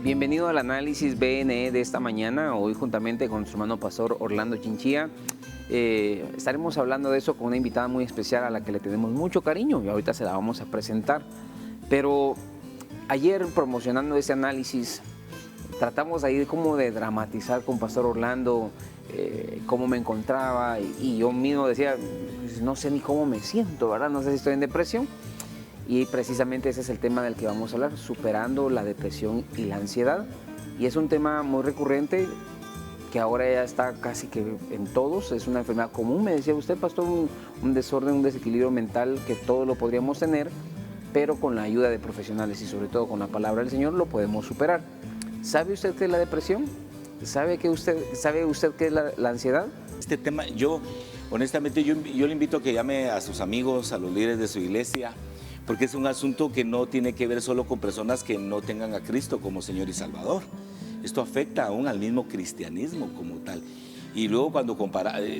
Bienvenido al análisis BNE de esta mañana, hoy juntamente con nuestro hermano pastor Orlando Chinchilla. Estaremos hablando de eso con una invitada muy especial a la que le tenemos mucho cariño y ahorita se la vamos a presentar. Pero ayer, promocionando ese análisis, tratamos ahí como de dramatizar con pastor Orlando cómo me encontraba y yo mismo decía, pues, no sé ni cómo me siento, ¿verdad? No sé si estoy en depresión. Y precisamente ese es el tema del que vamos a hablar, superando la depresión y la ansiedad. Y es un tema muy recurrente que ahora ya está casi que en todos, es una enfermedad común. Me decía usted, pastor, un desorden, un desequilibrio mental que todos lo podríamos tener, pero con la ayuda de profesionales y sobre todo con la palabra del Señor lo podemos superar. ¿Sabe usted qué es la depresión? ¿Sabe usted qué es la ansiedad? Este tema, honestamente, yo le invito a que llame a sus amigos, a los líderes de su iglesia, porque es un asunto que no tiene que ver solo con personas que no tengan a Cristo como Señor y Salvador. Esto afecta aún al mismo cristianismo como tal. Y luego cuando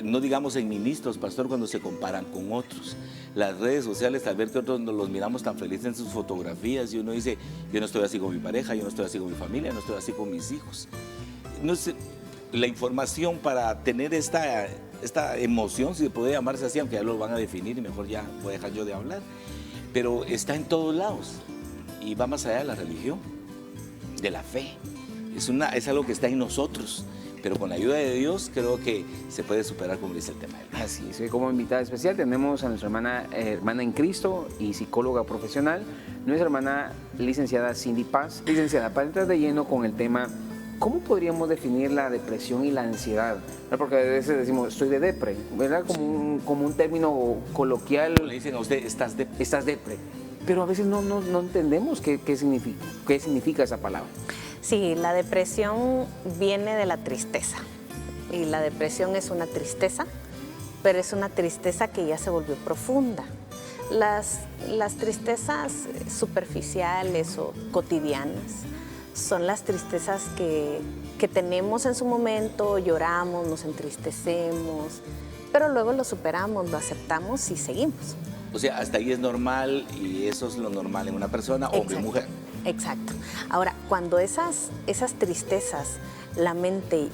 no digamos en ministros, pastor, cuando se comparan con otros. Las redes sociales, al ver que otros nos los miramos tan felices en sus fotografías y uno dice, yo no estoy así con mi pareja, yo no estoy así con mi familia, no estoy así con mis hijos. No sé, la información para tener esta emoción, si puede llamarse así, aunque ya lo van a definir y mejor ya voy a dejar yo de hablar, pero está en todos lados y va más allá de la religión, de la fe. Es algo que está en nosotros, pero con la ayuda de Dios creo que se puede superar, como dice el tema. Así es, como invitada especial tenemos a nuestra hermana en Cristo y psicóloga profesional, nuestra hermana licenciada Cindy Paz. Licenciada, para entrar de lleno con el tema, ¿cómo podríamos definir la depresión y la ansiedad? Porque a veces decimos, estoy de depre, ¿verdad? Como un término coloquial. Le dicen a usted, estás depre. Pero a veces no entendemos qué significa esa palabra. Sí, la depresión viene de la tristeza. Y la depresión es una tristeza, pero es una tristeza que ya se volvió profunda. Las tristezas superficiales o cotidianas son las tristezas que tenemos en su momento, lloramos, nos entristecemos, pero luego lo superamos, lo aceptamos y seguimos. O sea, hasta ahí es normal y eso es lo normal en una persona, hombre o mujer. Exacto. Ahora, cuando esas tristezas, la mente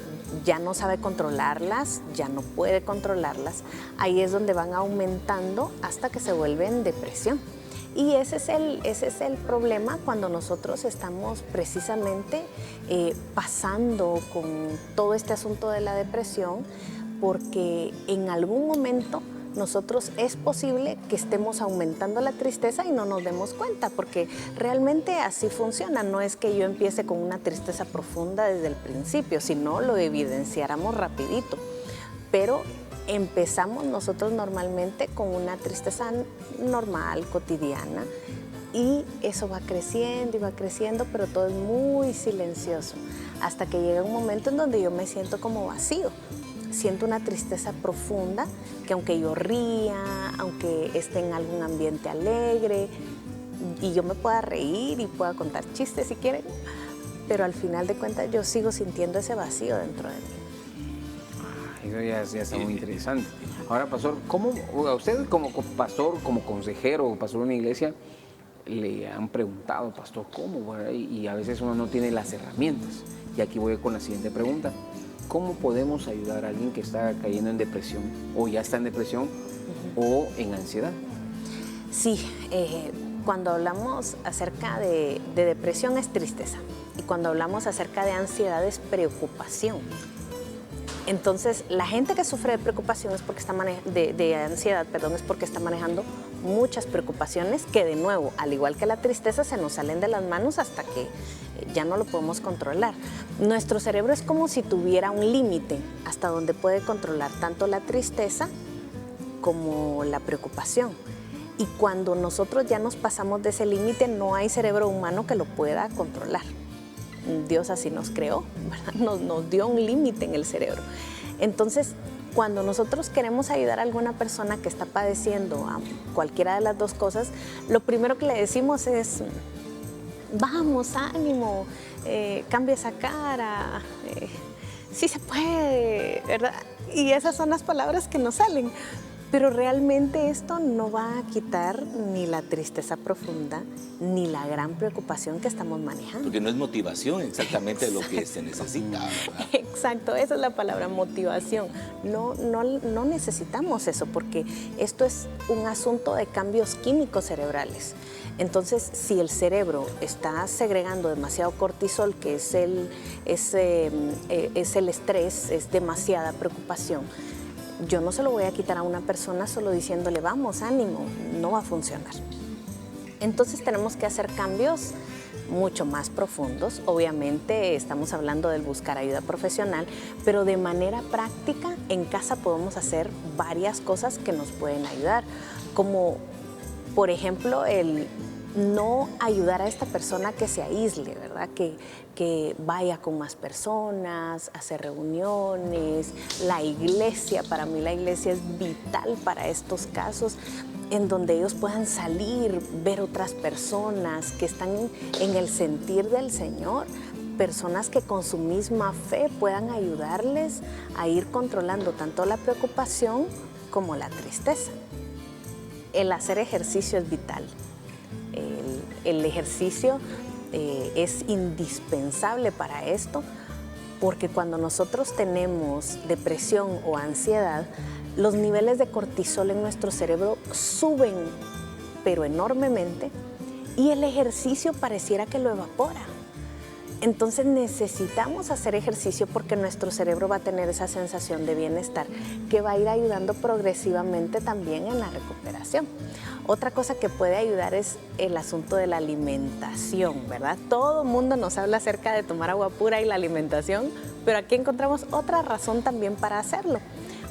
ya no sabe controlarlas, ya no puede controlarlas, ahí es donde van aumentando hasta que se vuelven depresión. Y ese es el problema cuando nosotros estamos precisamente pasando con todo este asunto de la depresión, porque en algún momento nosotros es posible que estemos aumentando la tristeza y no nos demos cuenta, porque realmente así funciona. No es que yo empiece con una tristeza profunda desde el principio, sino lo evidenciáramos rapidito. Pero empezamos nosotros normalmente con una tristeza normal, cotidiana, y eso va creciendo y va creciendo, pero todo es muy silencioso, hasta que llega un momento en donde yo me siento como vacío. Siento una tristeza profunda, que aunque yo ría, aunque esté en algún ambiente alegre, y yo me pueda reír y pueda contar chistes si quieren, pero al final de cuentas yo sigo sintiendo ese vacío dentro de mí. Eso ya está muy interesante. Ahora, pastor, ¿cómo a usted como pastor, como consejero, pastor de una iglesia, le han preguntado, pastor, cómo? Y a veces uno no tiene las herramientas. Y aquí voy con la siguiente pregunta. ¿Cómo podemos ayudar a alguien que está cayendo en depresión o ya está en depresión o en ansiedad? Sí, cuando hablamos acerca de depresión es tristeza y cuando hablamos acerca de ansiedad es preocupación. Entonces, la gente que sufre de preocupación es porque de ansiedad, es porque está manejando muchas preocupaciones que, de nuevo, al igual que la tristeza, se nos salen de las manos hasta que ya no lo podemos controlar. Nuestro cerebro es como si tuviera un límite hasta donde puede controlar tanto la tristeza como la preocupación. Y cuando nosotros ya nos pasamos de ese límite, no hay cerebro humano que lo pueda controlar. Dios así nos creó, ¿verdad? Nos dio un límite en el cerebro. Entonces, cuando nosotros queremos ayudar a alguna persona que está padeciendo a cualquiera de las dos cosas, lo primero que le decimos es, vamos, ánimo, cambia esa cara, sí se puede, ¿verdad? Y esas son las palabras que nos salen. Pero realmente esto no va a quitar ni la tristeza profunda, ni la gran preocupación que estamos manejando. Porque no es motivación exactamente lo que se necesita, ¿verdad? Exacto, esa es la palabra, motivación. No necesitamos eso, porque esto es un asunto de cambios químicos cerebrales. Entonces, si el cerebro está segregando demasiado cortisol, que es el estrés, es demasiada preocupación, yo no se lo voy a quitar a una persona solo diciéndole, vamos, ánimo, no va a funcionar. Entonces tenemos que hacer cambios mucho más profundos. Obviamente estamos hablando del buscar ayuda profesional, pero de manera práctica en casa podemos hacer varias cosas que nos pueden ayudar, como por ejemplo el no ayudar a esta persona que se aísle, ¿verdad? Que vaya con más personas, hacer reuniones. La iglesia, para mí la iglesia es vital para estos casos, en donde ellos puedan salir, ver otras personas que están en el sentir del Señor, personas que con su misma fe puedan ayudarles a ir controlando tanto la preocupación como la tristeza. El hacer ejercicio es vital. El ejercicio es indispensable para esto, porque cuando nosotros tenemos depresión o ansiedad, los niveles de cortisol en nuestro cerebro suben, pero enormemente, y el ejercicio pareciera que lo evapora. Entonces necesitamos hacer ejercicio porque nuestro cerebro va a tener esa sensación de bienestar que va a ir ayudando progresivamente también en la recuperación. Otra cosa que puede ayudar es el asunto de la alimentación, ¿verdad? Todo el mundo nos habla acerca de tomar agua pura y la alimentación, pero aquí encontramos otra razón también para hacerlo.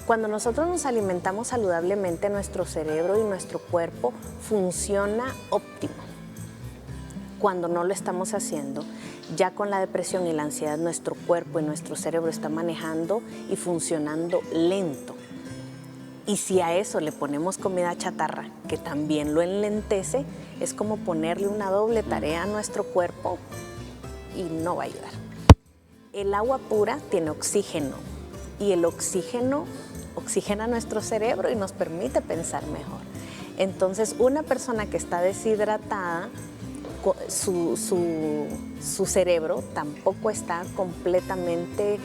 Cuando nosotros nos alimentamos saludablemente, nuestro cerebro y nuestro cuerpo funciona óptimo. Cuando no lo estamos haciendo, ya con la depresión y la ansiedad, nuestro cuerpo y nuestro cerebro están manejando y funcionando lento. Y si a eso le ponemos comida chatarra, que también lo enlentece, es como ponerle una doble tarea a nuestro cuerpo y no va a ayudar. El agua pura tiene oxígeno y el oxígeno oxigena nuestro cerebro y nos permite pensar mejor. Entonces, una persona que está deshidratada, su cerebro tampoco está completamente,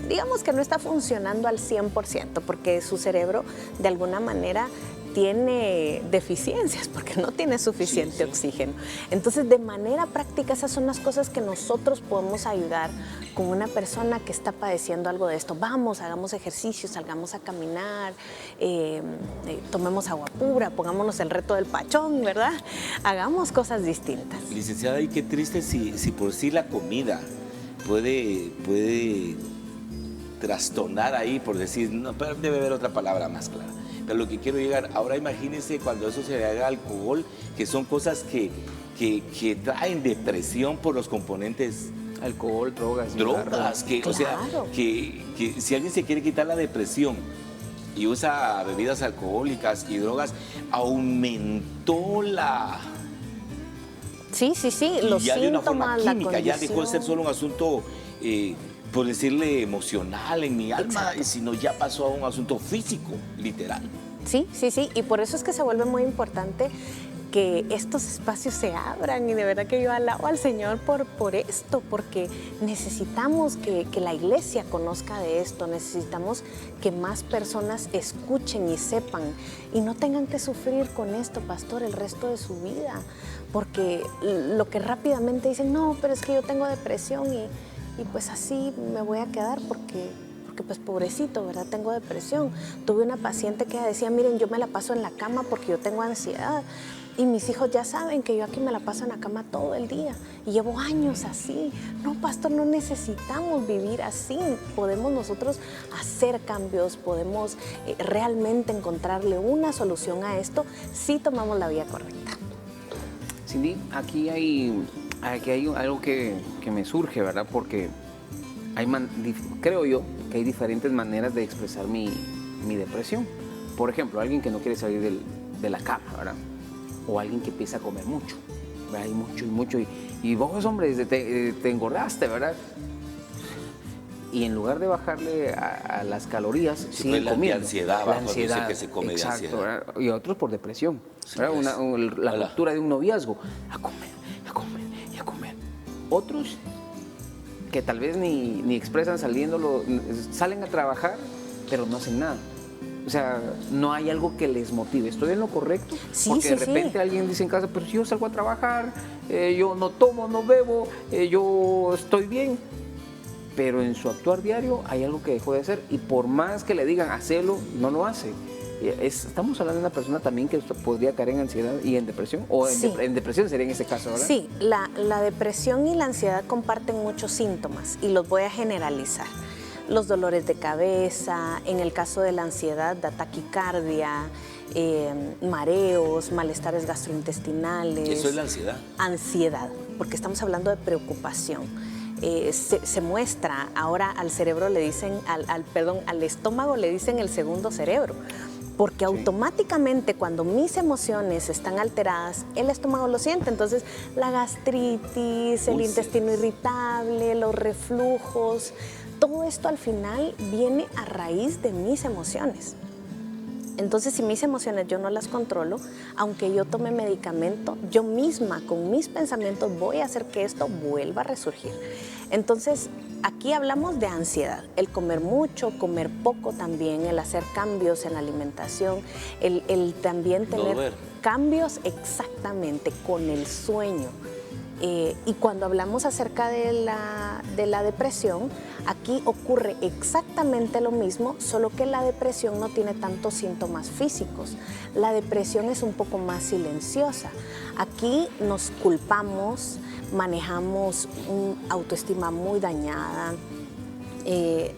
digamos que no está funcionando al 100%, porque su cerebro de alguna manera tiene deficiencias porque no tiene suficiente oxígeno. Entonces, de manera práctica, esas son las cosas que nosotros podemos ayudar con una persona que está padeciendo algo de esto. Vamos, hagamos ejercicio, salgamos a caminar, tomemos agua pura, pongámonos el reto del pachón, ¿verdad? Hagamos cosas distintas. Licenciada, y qué triste si por sí la comida puede trastornar ahí, por decir, no, pero debe haber otra palabra más clara. Pero lo que quiero llegar, ahora imagínense cuando eso se le haga alcohol, que son cosas que traen depresión por los componentes. Alcohol, drogas, que, claro. O sea, que si alguien se quiere quitar la depresión y usa bebidas alcohólicas y drogas, aumentó la... Sí, los ya síntomas, de una forma la química, ya dejó de ser solo un asunto, por decirle, emocional en mi alma, sino ya pasó a un asunto físico, literal. Sí, y por eso es que se vuelve muy importante que estos espacios se abran, y de verdad que yo alabo al Señor por esto, porque necesitamos que la iglesia conozca de esto, necesitamos que más personas escuchen y sepan y no tengan que sufrir con esto, pastor, el resto de su vida, porque lo que rápidamente dicen, no, pero es que yo tengo depresión y pues así me voy a quedar porque pues pobrecito, ¿verdad? Tengo depresión. Tuve una paciente que decía, miren, yo me la paso en la cama porque yo tengo ansiedad. Y mis hijos ya saben que yo aquí me la paso en la cama todo el día y llevo años así. No, pastor, no necesitamos vivir así. Podemos nosotros hacer cambios, podemos realmente encontrarle una solución a esto si tomamos la vía correcta. Cindy, aquí hay algo que me surge, ¿verdad? Porque creo yo que hay diferentes maneras de expresar mi depresión. Por ejemplo, alguien que no quiere salir de la cama, ¿verdad? O alguien que empieza a comer mucho, ¿verdad? Y mucho, y vos, hombre, te engordaste, ¿verdad? y en lugar de bajarle a las calorías, Sí, siguen pues, comiendo. la ansiedad, cuando dice que se come de exacto, ansiedad. ¿verdad? Y otros por depresión. Sí, ¿verdad? pues. La Hola. ruptura de un noviazgo, a comer, a comer y a comer. Otros que tal vez ni expresan salen a trabajar, pero no hacen nada. O sea, no hay algo que les motive. ¿Estoy en lo correcto? Sí, Porque de sí, repente sí. alguien dice en casa, pero si yo salgo a trabajar, yo no tomo, no bebo, yo estoy bien. Pero en su actuar diario hay algo que dejó de hacer y por más que le digan hacelo, no lo hace. Estamos hablando de una persona también que podría caer en ansiedad y en depresión, o Sí. en depresión sería en ese caso, ¿verdad? Sí, la depresión y la ansiedad comparten muchos síntomas y los voy a generalizar. Los dolores de cabeza, en el caso de la ansiedad, da taquicardia, mareos, malestares gastrointestinales. Eso es la ansiedad. Ansiedad, porque estamos hablando de preocupación. Se muestra, ahora al cerebro le dicen, al estómago le dicen el segundo cerebro. Porque automáticamente cuando mis emociones están alteradas, el estómago lo siente. Entonces, la gastritis, el intestino irritable, los reflujos, todo esto al final viene a raíz de mis emociones. Entonces, si mis emociones yo no las controlo, aunque yo tome medicamento, yo misma con mis pensamientos voy a hacer que esto vuelva a resurgir. Entonces, aquí hablamos de ansiedad, el comer mucho, comer poco también, el hacer cambios en la alimentación, el también tener cambios exactamente con el sueño. Y cuando hablamos acerca de la depresión, aquí ocurre exactamente lo mismo, solo que la depresión no tiene tantos síntomas físicos. La depresión es un poco más silenciosa. Aquí nos culpamos, manejamos una autoestima muy dañada,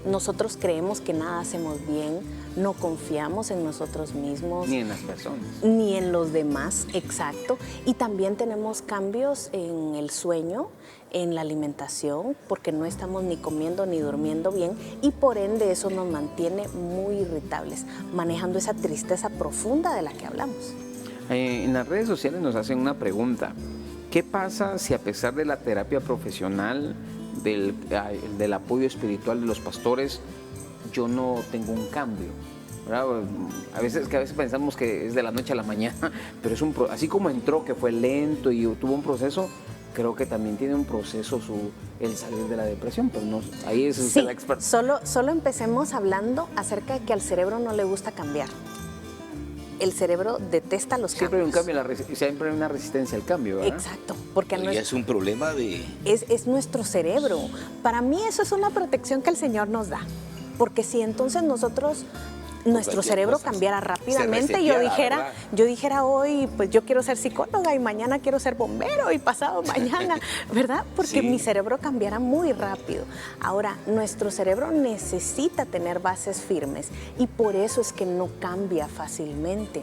nosotros creemos que nada hacemos bien, no confiamos en nosotros mismos. Ni en las personas. Ni en los demás, exacto. Y también tenemos cambios en el sueño, en la alimentación, porque no estamos ni comiendo ni durmiendo bien y por ende eso nos mantiene muy irritables, manejando esa tristeza profunda de la que hablamos. En las redes sociales nos hacen una pregunta. ¿Qué pasa si a pesar de la terapia profesional, del apoyo espiritual de los pastores, yo no tengo un cambio? ¿Verdad? A veces pensamos que es de la noche a la mañana, pero es así como entró, que fue lento y tuvo un proceso, creo que también tiene un proceso el salir de la depresión, pero no, ahí es usted la experta. Solo empecemos hablando acerca de que al cerebro no le gusta cambiar. El cerebro detesta los siempre cambios. Hay un cambio, siempre hay una resistencia al cambio, ¿verdad? Exacto, porque ya es un problema de... Es nuestro cerebro. Para mí eso es una protección que el Señor nos da, porque si entonces nuestro cerebro cambiara rápidamente, yo dijera hoy, pues yo quiero ser psicóloga y mañana quiero ser bombero y pasado mañana, ¿verdad? Porque mi cerebro cambiara muy rápido. Ahora, nuestro cerebro necesita tener bases firmes y por eso es que no cambia fácilmente.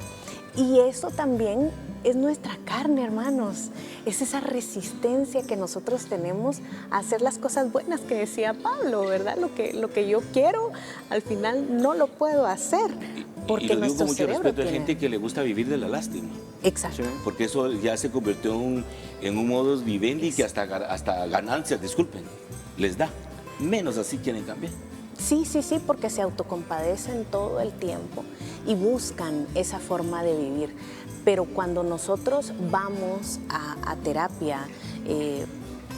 Y eso también es nuestra carne, hermanos. Es esa resistencia que nosotros tenemos a hacer las cosas buenas que decía Pablo, ¿verdad? Lo que yo quiero, al final no lo puedo hacer. Porque y lo digo nuestro con mucho cerebro respeto, hay tiene... gente que le gusta vivir de la lástima. Exacto. Porque eso ya se convirtió en un modus vivendi que hasta ganancias, disculpen, les da. Menos así quieren cambiar. Sí, porque se autocompadecen todo el tiempo y buscan esa forma de vivir. Pero cuando nosotros vamos a terapia,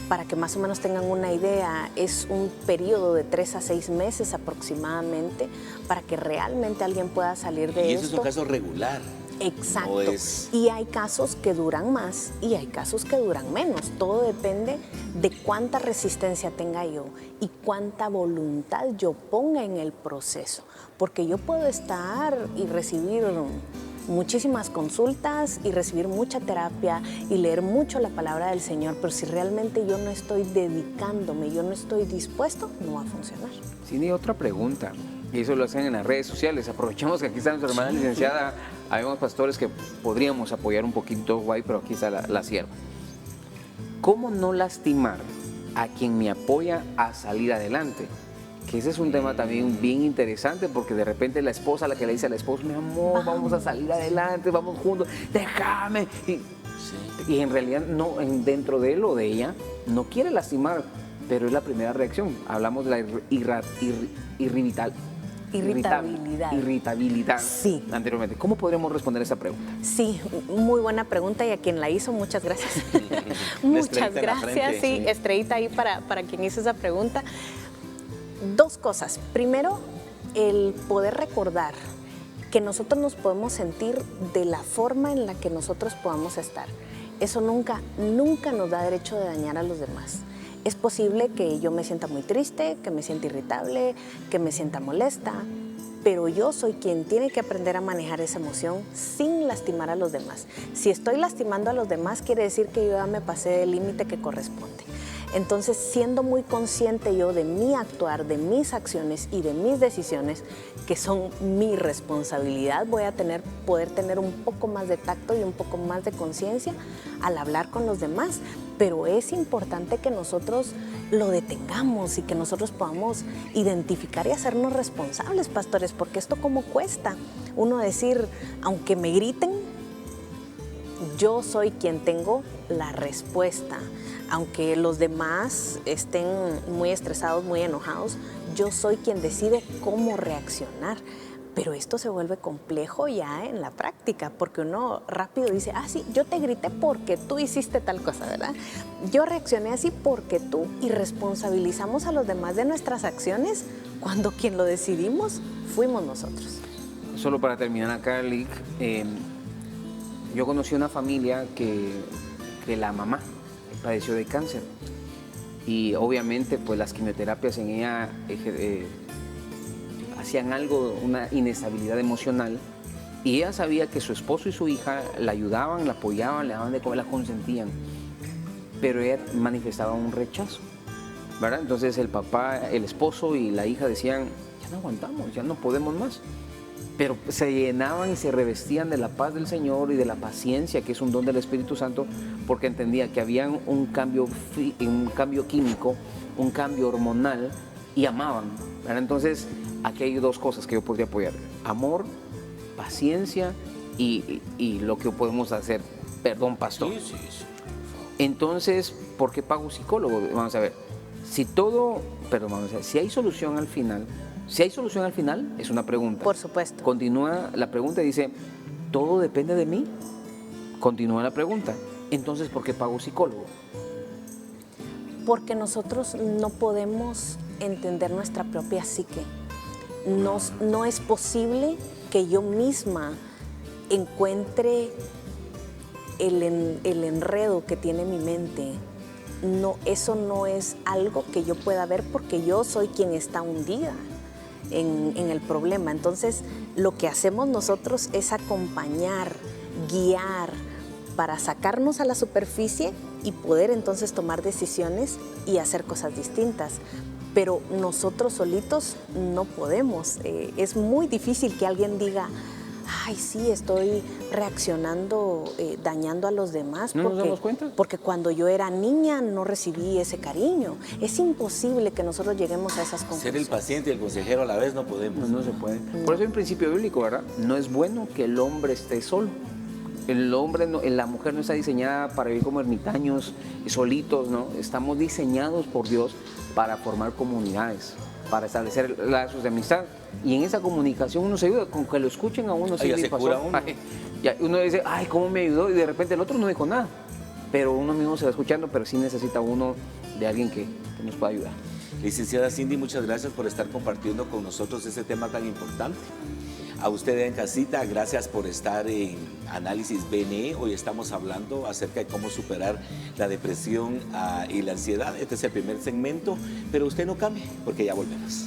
para que más o menos tengan una idea, es un periodo de 3 a 6 meses aproximadamente para que realmente alguien pueda salir de esto. Y eso es un caso regular. Exacto. No es... Y hay casos que duran más y hay casos que duran menos. Todo depende de cuánta resistencia tenga yo y cuánta voluntad yo ponga en el proceso. Porque yo puedo estar y recibir muchísimas consultas y recibir mucha terapia y leer mucho la palabra del Señor, pero si realmente yo no estoy dedicándome, yo no estoy dispuesto, no va a funcionar. Sí, ni otra pregunta. Y eso lo hacen en las redes sociales. Aprovechamos que aquí está nuestra hermana licenciada. Habemos pastores que podríamos apoyar un poquito, guay, pero aquí está la sierva. ¿Cómo no lastimar a quien me apoya a salir adelante? Que ese es un tema también bien interesante, porque de repente la esposa, la que le dice al esposo, mi amor, vamos a salir adelante, vamos juntos, déjame. Y en realidad no, dentro de él o de ella no quiere lastimar, pero es la primera reacción. Hablamos de la irritabilidad Sí. anteriormente. ¿Cómo podremos responder esa pregunta? Sí, muy buena pregunta y a quien la hizo, muchas gracias. Muchas estrellita en la gracias, frente, sí, sí. estrellita ahí para quien hizo esa pregunta. Dos cosas. Primero, el poder recordar que nosotros nos podemos sentir de la forma en la que nosotros podamos estar. Eso nunca nos da derecho de dañar a los demás. Es posible que yo me sienta muy triste, que me sienta irritable, que me sienta molesta, pero yo soy quien tiene que aprender a manejar esa emoción sin lastimar a los demás. Si estoy lastimando a los demás, quiere decir que yo ya me pasé del límite que corresponde. Entonces, siendo muy consciente yo de mi actuar, de mis acciones y de mis decisiones, que son mi responsabilidad, voy a poder tener un poco más de tacto y un poco más de conciencia al hablar con los demás. Pero es importante que nosotros lo detengamos y que nosotros podamos identificar y hacernos responsables, pastores, porque esto cómo cuesta. Uno decir, aunque me griten, yo soy quien tengo la respuesta. Aunque los demás estén muy estresados, muy enojados, yo soy quien decide cómo reaccionar. Pero esto se vuelve complejo ya en la práctica, porque uno rápido dice, sí, yo te grité porque tú hiciste tal cosa, ¿verdad? Yo reaccioné así porque tú, y responsabilizamos a los demás de nuestras acciones cuando quien lo decidimos fuimos nosotros. Solo para terminar acá, Lick, yo conocí una familia que la mamá padeció de cáncer y obviamente pues las quimioterapias en ella hacían algo, una inestabilidad emocional, y ella sabía que su esposo y su hija la ayudaban, la apoyaban, le daban de comer, la consentían, pero ella manifestaba un rechazo, ¿verdad? Entonces el papá, el esposo y la hija decían, ya no aguantamos, ya no podemos más. Pero se llenaban y se revestían de la paz del Señor y de la paciencia, que es un don del Espíritu Santo, porque entendía que había un cambio químico, un cambio hormonal, y amaban, ¿verdad? Entonces, aquí hay dos cosas que yo podría apoyar: amor, paciencia y lo que podemos hacer. Perdón, pastor. Sí. Entonces, ¿por qué pago psicólogo? Vamos a ver, si hay solución al final. Si hay solución al final, es una pregunta. Por supuesto. Continúa la pregunta y dice, ¿todo depende de mí? Continúa la pregunta. Entonces, ¿por qué pago psicólogo? Porque nosotros no podemos entender nuestra propia psique. No es posible que yo misma encuentre el enredo que tiene mi mente. No, eso no es algo que yo pueda ver porque yo soy quien está hundida en el problema. Entonces, lo que hacemos nosotros es acompañar, guiar, para sacarnos a la superficie y poder entonces tomar decisiones y hacer cosas distintas. Pero nosotros solitos no podemos. Es muy difícil que alguien diga, ay, sí, estoy reaccionando, dañando a los demás. ¿No nos damos cuenta? Porque cuando yo era niña no recibí ese cariño. Es imposible que nosotros lleguemos a esas conclusiones. Ser el paciente y el consejero a la vez no podemos. No se puede. Por eso hay un principio bíblico, ¿verdad? No es bueno que el hombre esté solo. La mujer no está diseñada para vivir como ermitaños y solitos, ¿no? Estamos diseñados por Dios para formar comunidades, para establecer lazos de amistad. Y en esa comunicación uno se ayuda, con que lo escuchen a uno. Ya se cura uno. Uno dice, ay, ¿cómo me ayudó? Y de repente el otro no dijo nada. Pero uno mismo se va escuchando, pero sí necesita uno de alguien que nos pueda ayudar. Licenciada Cindy, muchas gracias por estar compartiendo con nosotros este tema tan importante. A usted en casita, gracias por estar en Análisis BNE. Hoy estamos hablando acerca de cómo superar la depresión y la ansiedad. Este es el primer segmento, pero usted no cambie porque ya volvemos.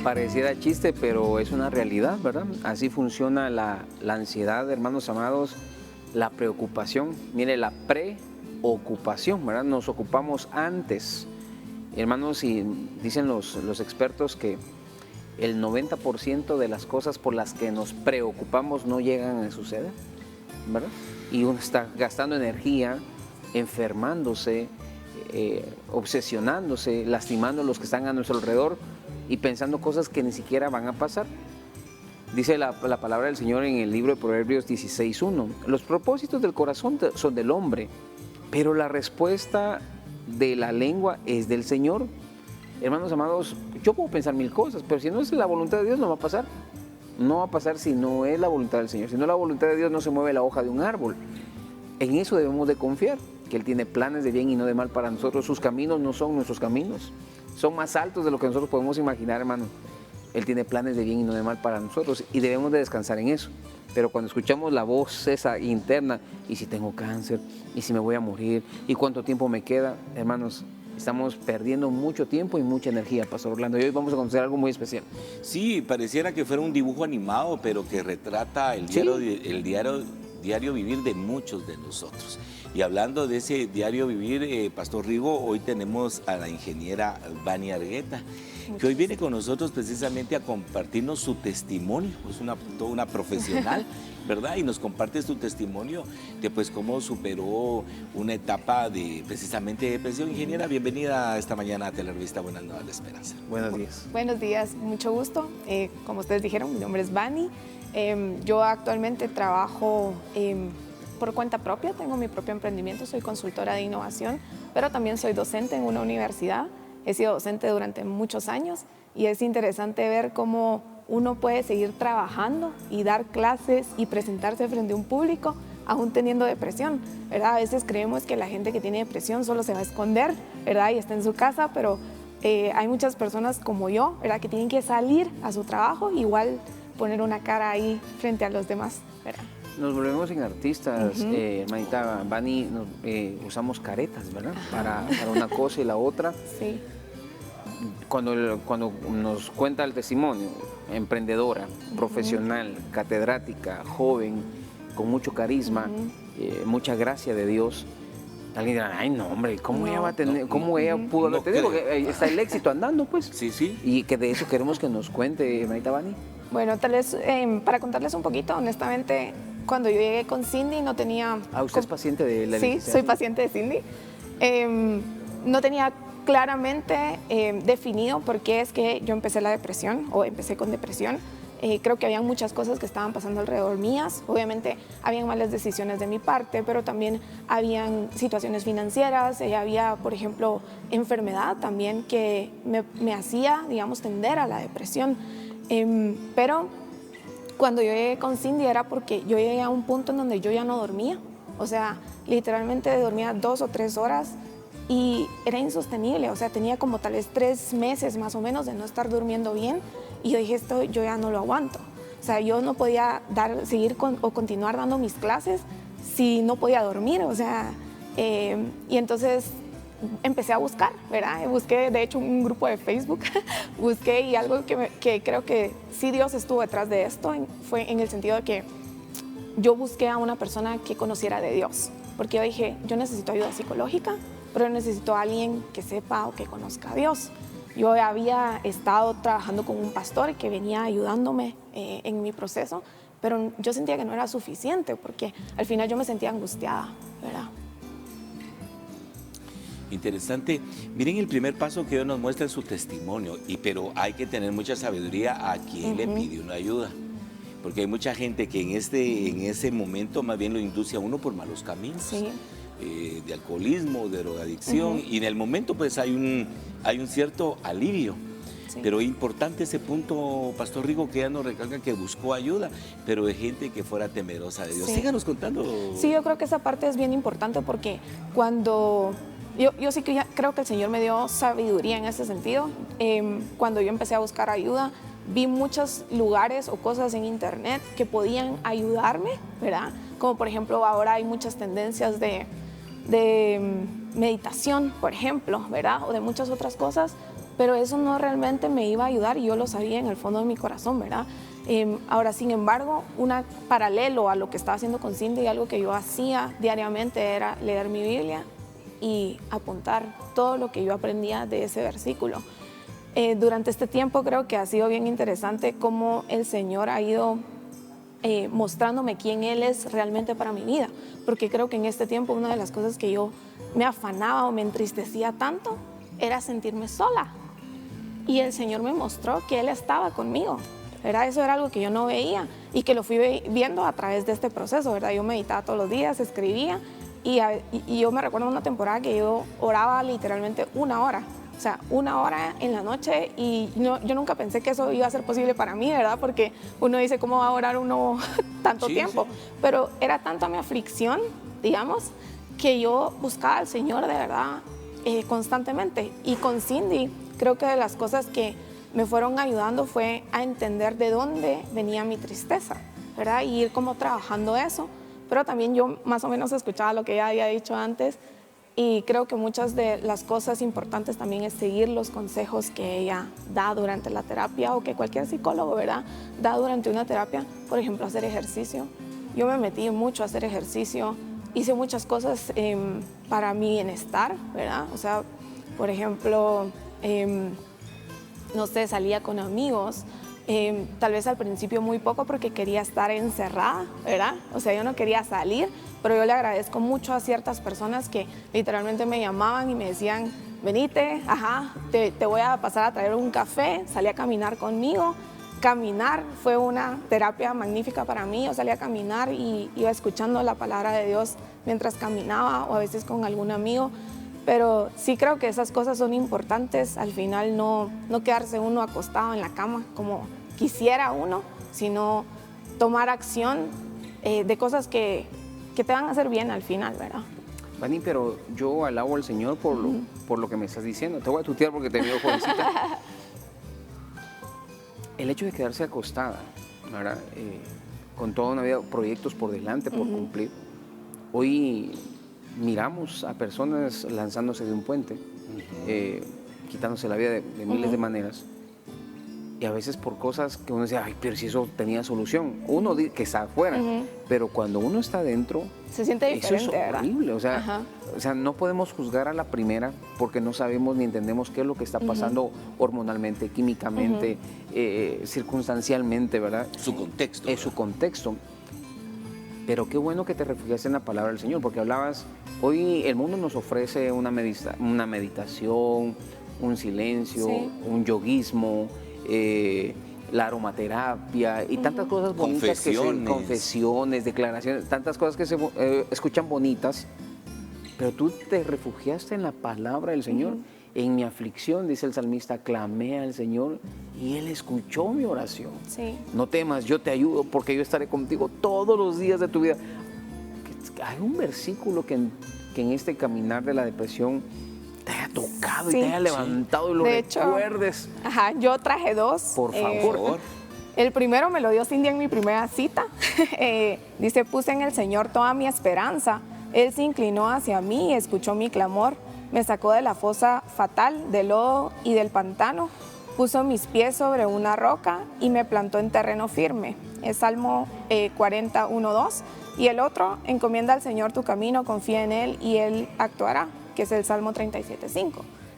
Pareciera chiste, pero es una realidad, ¿verdad? Así funciona la ansiedad, hermanos amados, la preocupación. Mire, la preocupación, ¿verdad? Nos ocupamos antes. Hermanos, y dicen los expertos que el 90% de las cosas por las que nos preocupamos no llegan a suceder, ¿verdad? Y uno está gastando energía, enfermándose, obsesionándose, lastimando a los que están a nuestro alrededor y pensando cosas que ni siquiera van a pasar. Dice la palabra del Señor en el libro de Proverbios 16:1. Los propósitos del corazón son del hombre, pero la respuesta de la lengua es del Señor. Hermanos amados, yo puedo pensar mil cosas, pero si no es la voluntad de Dios no va a pasar. No va a pasar si no es la voluntad del Señor. Si no es la voluntad de Dios no se mueve la hoja de un árbol. En eso debemos de confiar, que Él tiene planes de bien y no de mal para nosotros. Sus caminos no son nuestros caminos. Son más altos de lo que nosotros podemos imaginar, hermano. Él tiene planes de bien y no de mal para nosotros y debemos de descansar en eso. Pero cuando escuchamos la voz esa interna, y si tengo cáncer, y si me voy a morir, y cuánto tiempo me queda, hermanos, estamos perdiendo mucho tiempo y mucha energía, Pastor Orlando. Y hoy vamos a conocer algo muy especial. Sí, pareciera que fuera un dibujo animado, pero que retrata el diario vivir de muchos de nosotros. Y hablando de ese diario vivir, Pastor Rigo, hoy tenemos a la ingeniera Vani Argueta, que hoy viene con nosotros precisamente a compartirnos su testimonio. Es toda una profesional, ¿verdad? Y nos comparte su testimonio de pues cómo superó una etapa de precisamente depresión. Ingeniera, bienvenida esta mañana a Telerevista Buenas Nuevas de Esperanza. Buenos días. Buenos días, mucho gusto. Como ustedes dijeron, mi nombre es Vani. Yo actualmente trabajo por cuenta propia, tengo mi propio emprendimiento, soy consultora de innovación, pero también soy docente en una universidad. He sido docente durante muchos años y es interesante ver cómo uno puede seguir trabajando y dar clases y presentarse frente a un público aún teniendo depresión, ¿verdad? A veces creemos que la gente que tiene depresión solo se va a esconder, ¿verdad? Y está en su casa, pero hay muchas personas como yo, ¿verdad? Que tienen que salir a su trabajo, igual poner una cara ahí frente a los demás, ¿verdad? Nos volvemos en artistas, hermanita Vani, usamos caretas, ¿verdad? Para una cosa y la otra. Sí. Cuando nos cuenta el testimonio, emprendedora, profesional, catedrática, joven, con mucho carisma, mucha gracia de Dios, alguien dirá, ay no hombre, ¿cómo ella va a tener, cómo ella pudo haber tenido? Porque está el éxito andando, pues. Sí, sí. Y que de eso queremos que nos cuente, hermanita Vani. Bueno, tal vez para contarles un poquito, honestamente, cuando yo llegué con Cindy no tenía... Ah, ¿usted es paciente de la Sí, soy paciente de Cindy. No tenía claramente definido por qué es que yo empecé la depresión o empecé con depresión. Creo que había muchas cosas que estaban pasando alrededor mías. Obviamente habían malas decisiones de mi parte, pero también habían situaciones financieras, había, por ejemplo, enfermedad también que me hacía, digamos, tender a la depresión. Pero cuando yo llegué con Cindy era porque yo llegué a un punto en donde yo ya no dormía. O sea, literalmente dormía 2 o 3 horas y era insostenible. O sea, tenía como tal vez 3 meses más o menos de no estar durmiendo bien. Y yo dije, esto yo ya no lo aguanto. O sea, yo no podía seguir o continuar dando mis clases si no podía dormir. O sea, y entonces empecé a buscar, ¿verdad? Busqué, de hecho, un grupo de Facebook, busqué y algo que creo que sí Dios estuvo detrás de esto fue en el sentido de que yo busqué a una persona que conociera de Dios, porque yo dije, yo necesito ayuda psicológica, pero necesito a alguien que sepa o que conozca a Dios. Yo había estado trabajando con un pastor que venía ayudándome en mi proceso, pero yo sentía que no era suficiente, porque al final yo me sentía angustiada, ¿verdad? Interesante. Miren el primer paso que Dios nos muestra en su testimonio, pero hay que tener mucha sabiduría a quien le pide una ayuda. Porque hay mucha gente que en ese momento más bien lo induce a uno por malos caminos. Sí. De alcoholismo, de drogadicción, y en el momento pues hay un cierto alivio. Sí. Pero es importante ese punto, Pastor Rigo, que ella nos recalca que buscó ayuda, pero de gente que fuera temerosa de Dios. Sí. Síganos contando. Sí, yo creo que esa parte es bien importante porque cuando... Yo sí que creo que el Señor me dio sabiduría en ese sentido. Cuando yo empecé a buscar ayuda, vi muchos lugares o cosas en internet que podían ayudarme, ¿verdad? Como por ejemplo, ahora hay muchas tendencias de meditación, por ejemplo, ¿verdad? O de muchas otras cosas, pero eso no realmente me iba a ayudar y yo lo sabía en el fondo de mi corazón, ¿verdad? Ahora, sin embargo, paralelo a lo que estaba haciendo con Cindy, algo que yo hacía diariamente era leer mi Biblia y apuntar todo lo que yo aprendía de ese versículo. Durante este tiempo creo que ha sido bien interesante cómo el Señor ha ido mostrándome quién Él es realmente para mi vida, porque creo que en este tiempo una de las cosas que yo me afanaba o me entristecía tanto era sentirme sola. Y el Señor me mostró que Él estaba conmigo, ¿verdad? Eso era algo que yo no veía y que lo fui viendo a través de este proceso, ¿verdad? Yo meditaba todos los días, escribía y yo me recuerdo una temporada que yo oraba literalmente 1 hora. O sea, 1 hora en la noche y yo nunca pensé que eso iba a ser posible para mí, ¿verdad? Porque uno dice, ¿cómo va a orar uno tanto tiempo? Sí. Pero era tanta mi aflicción, digamos, que yo buscaba al Señor de verdad constantemente. Y con Cindy, creo que de las cosas que me fueron ayudando fue a entender de dónde venía mi tristeza, ¿verdad? Y ir como trabajando eso. Pero también yo más o menos escuchaba lo que ella había dicho antes. Y creo que muchas de las cosas importantes también es seguir los consejos que ella da durante la terapia o que cualquier psicólogo, ¿verdad?, da durante una terapia. Por ejemplo, hacer ejercicio. Yo me metí mucho a hacer ejercicio. Hice muchas cosas para mi bienestar, ¿verdad? O sea, por ejemplo, no sé, salía con amigos. Tal vez al principio muy poco porque quería estar encerrada, ¿verdad? O sea, yo no quería salir, pero yo le agradezco mucho a ciertas personas que literalmente me llamaban y me decían, venite, te voy a pasar a traer un café, salí a caminar conmigo. Caminar fue una terapia magnífica para mí. Yo salía a caminar y iba escuchando la palabra de Dios mientras caminaba o a veces con algún amigo. Pero sí creo que esas cosas son importantes. Al final no quedarse uno acostado en la cama como quisiera uno, sino tomar acción de cosas que te van a hacer bien al final, ¿verdad? Vani, pero yo alabo al Señor por lo que me estás diciendo. Te voy a tutear porque te veo jovencita. El hecho de quedarse acostada, ¿verdad? Con toda una vida, proyectos por delante, por cumplir. Hoy miramos a personas lanzándose de un puente, quitándose la vida de miles de maneras. Y a veces por cosas que uno dice, ay, pero si eso tenía solución. Uno dice que está afuera, pero cuando uno está dentro, se siente diferente, eso es horrible. ¿verdad? O sea, no podemos juzgar a la primera porque no sabemos ni entendemos qué es lo que está pasando hormonalmente, químicamente, circunstancialmente, ¿verdad? Su contexto. Es su contexto. Pero qué bueno que te refugiaste en la palabra del Señor, porque hablabas, hoy el mundo nos ofrece una meditación, un silencio, un yoguismo, la aromaterapia y tantas cosas bonitas, confesiones, declaraciones, tantas cosas que se escuchan bonitas, pero tú te refugiaste en la palabra del Señor. En mi aflicción, dice el salmista, clamé al Señor y Él escuchó mi oración. Sí. No temas, yo te ayudo porque yo estaré contigo todos los días de tu vida. Hay un versículo que en este caminar de la depresión te haya tocado y te haya levantado y lo recuerdes. Yo traje 2. Por favor. El primero me lo dio Cindy en mi primera cita. Dice, puse en el Señor toda mi esperanza. Él se inclinó hacia mí y escuchó mi clamor. Me sacó de la fosa fatal, del lodo y del pantano. Puso mis pies sobre una roca y me plantó en terreno firme. Es Salmo 41:2. Y el otro, encomienda al Señor tu camino, confía en Él y Él actuará, que es el Salmo 37:5,